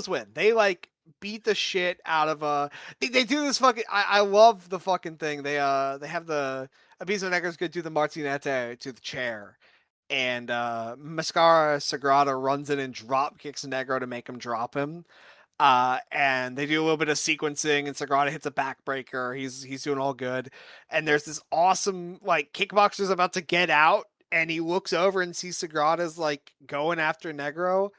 win. They like beat the shit out of they do this fucking I love the fucking thing. They have the Abismo Negros go do the Martinete to the chair. And Mascara Sagrada runs in and drop kicks Negro to make him drop him. And they do a little bit of sequencing, and Sagrada hits a backbreaker. He's doing all good, and there's this awesome like Kickboxer's about to get out, and he looks over and sees Sagrada's like going after Negro.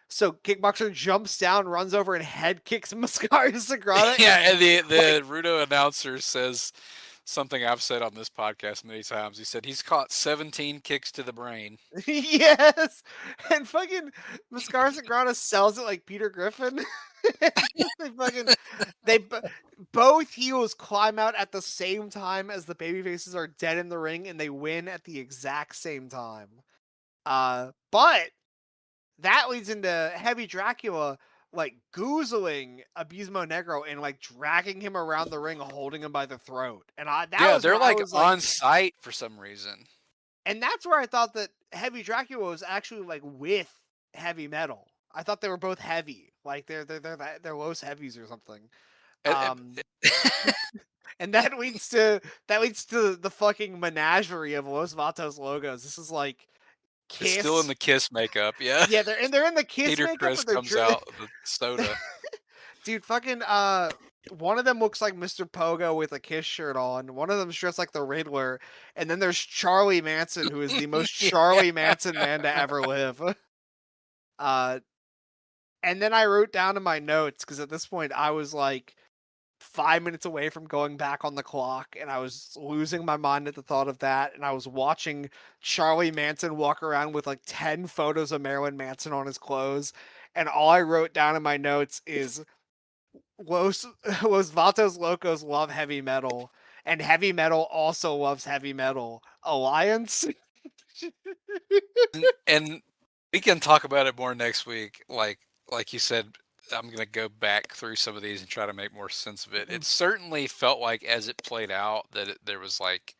So Kickboxer jumps down, runs over, and head kicks Mascara Sagrada, yeah, and and the like the Rudo announcer says something I've said on this podcast many times. He said he's caught 17 kicks to the brain. yes, and fucking Mascara Sagrada sells it like Peter Griffin. they fucking they b- both heels climb out at the same time as the baby faces are dead in the ring, and they win at the exact same time. But that leads into Heavy Dracula like goozling Abismo Negro and like dragging him around the ring, holding him by the throat. And that Yeah, was where they're I like was like, on site for some reason. and that's where I thought that Heavy Dracula was actually like with heavy metal. I thought they were both heavy, like they're Los Heavies or something. Um, and that leads to the fucking menagerie of Los Vatos logos. This is like It's still in Kiss. the Kiss makeup. Yeah, Yeah, they're in the Kiss Peter makeup, Chris but they're comes out with the soda. dude. Fucking one of them looks like Mr. Pogo with a Kiss shirt on. One of them's dressed like the Riddler, and then there's Charlie Manson, who is the most Yeah. Charlie Manson man to ever live. Uh, and then I wrote down in my notes because at this point I was like 5 minutes away from going back on the clock, and I was losing my mind at the thought of that. And I was watching Charlie Manson walk around with like 10 photos of Marilyn Manson on his clothes. And all I wrote down in my notes is Los, Los Vatos Locos love heavy metal, and heavy metal also loves heavy metal. Alliance? And we can talk about it more next week. Like you said, I'm gonna go back through some of these and try to make more sense of it. It certainly felt like as it played out that there was like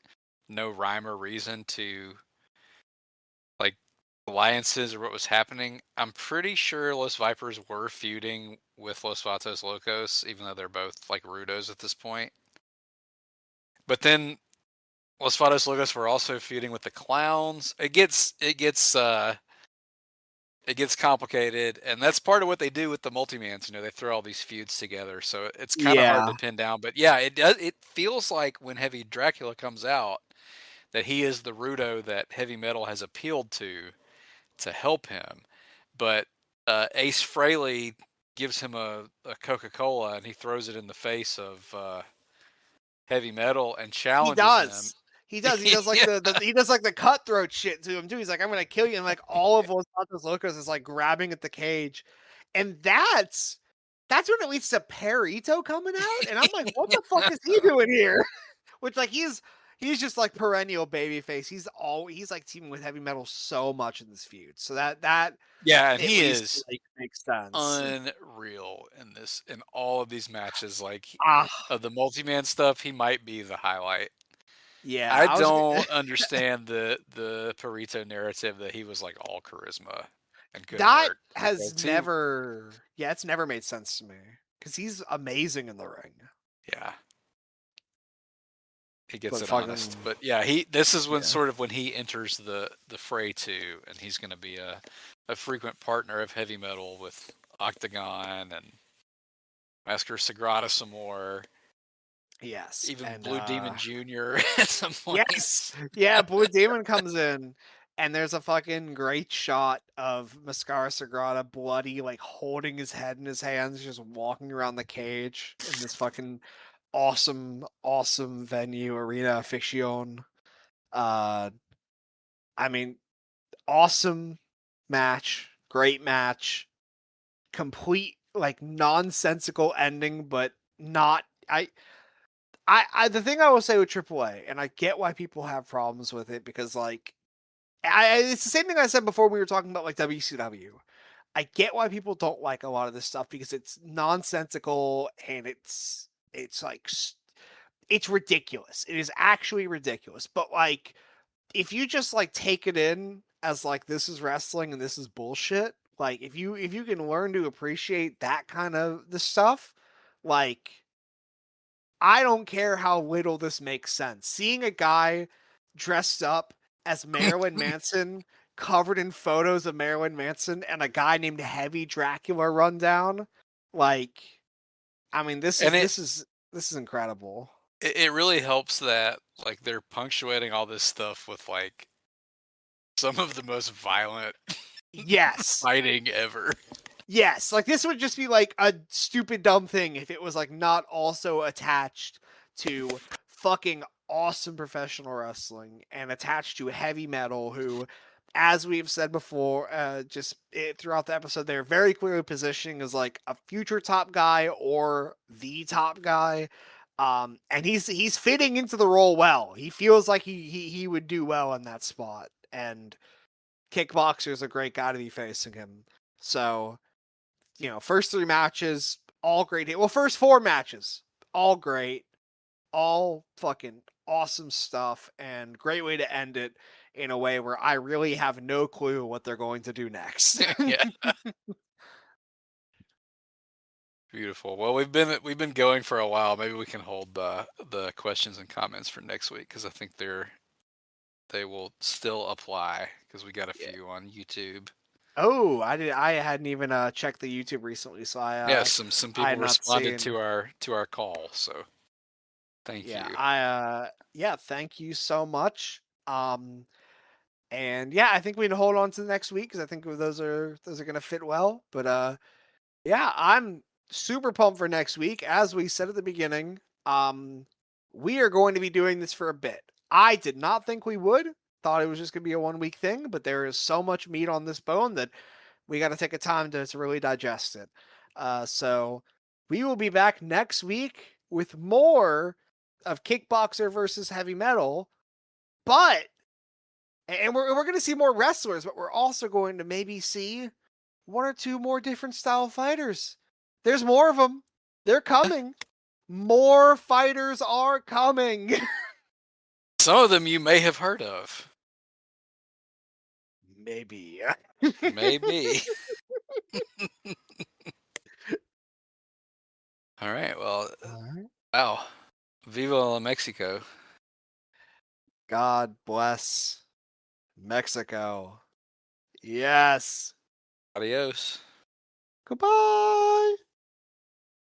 no rhyme or reason to like alliances or what was happening. I'm pretty sure Los Vipers were feuding with Los Vatos Locos, even though they're both like Rudos at this point. But then Los Vatos Locos were also feuding with the Clowns. It gets complicated, and that's part of what they do with the multi-mans. They throw all these feuds together, so it's kind of hard Yeah. to pin down. But yeah, it does. It feels like when Heavy Dracula comes out that he is the Rudo that heavy metal has appealed to help him. But Ace Frehley gives him a Coca-Cola, and he throws it in the face of heavy metal and He challenges him. does. He does. He does like Yeah, the he does like the cutthroat shit to him too. He's like, I'm gonna kill you, and like all of Los Santos Locos is like grabbing at the cage, and that's when it leads to Perito coming out, and I'm like, what the fuck is he doing here? Which like he's just like perennial babyface. He's like teaming with heavy metal so much in this feud, so that yeah, and at he least is like makes sense. unreal in all of these matches. Like Ah, of the multi-man stuff, he might be the highlight. yeah, I I was. don't understand the Perito narrative that he was like all charisma and good That work has because he, never yeah, it's never made sense to me because he's amazing in the ring. yeah, he gets But it honest. fucking But yeah, this is when yeah. sort of when he enters the fray too, and he's going to be a frequent partner of heavy metal with Octagon and Master Sagrada some more, Yes. even And Blue Demon Jr. at some yes. points. Yeah, Blue Demon comes in and there's a fucking great shot of Mascara Sagrada bloody, like holding his head in his hands, just walking around the cage in this fucking awesome, awesome venue arena fiction. Uh I mean, awesome match, great match, complete like nonsensical ending, but not I the thing I will say with AAA, and I get why people have problems with it because like it's the same thing I said before we were talking about like WCW. I get why people don't like a lot of this stuff because it's nonsensical and it's like it's ridiculous. It is actually ridiculous. But like if you just like take it in as like this is wrestling and this is bullshit, like if you can learn to appreciate that kind of the stuff, like I don't care how little this makes sense. Seeing a guy dressed up as Marilyn Manson, covered in photos of Marilyn Manson, and a guy named Heavy Dracula run down, like, I mean, this And is this is this is incredible. it really helps that like they're punctuating all this stuff with like some of the most violent Yes. fighting ever. Yes, like this would just be like a stupid dumb thing if it was like not also attached to fucking awesome professional wrestling and attached to heavy metal who as we've said before throughout the episode they're very clearly positioning as like a future top guy or the top guy and he's fitting into the role well. He feels like he would do well in that spot and Kickboxer is a great guy to be facing him. So first three matches, all great. Well, first four matches, all great, all fucking awesome stuff, and great way to end it in a way where I really have no clue what they're going to do next. Yeah, beautiful. Well, we've been going for a while. Maybe we can hold the questions and comments for next week because I think they will still apply because we got a Yeah. few on YouTube. Oh, I hadn't even checked the YouTube recently, so Yes, some I people had not responded seen. to our call, so thank Yeah, you. yeah, thank you so much. And yeah, I think we can hold on to the next week because I think those are gonna fit well. But yeah, I'm super pumped for next week. As we said at the beginning, we are going to be doing this for a bit. I did not think we would. Thought it was just going to be a 1 week thing, but there is so much meat on this bone that we got to take a time to really digest it. So we will be back next week with more of Kickboxer versus Heavy Metal, but and we're going to see more wrestlers, but we're also going to maybe see one or two more different style fighters. There's more of them. They're coming. More fighters are coming. Some of them you may have heard of. Maybe. Maybe. All right. Well, All right. wow. Viva la Mexico. God bless Mexico. Yes. Adios. Goodbye.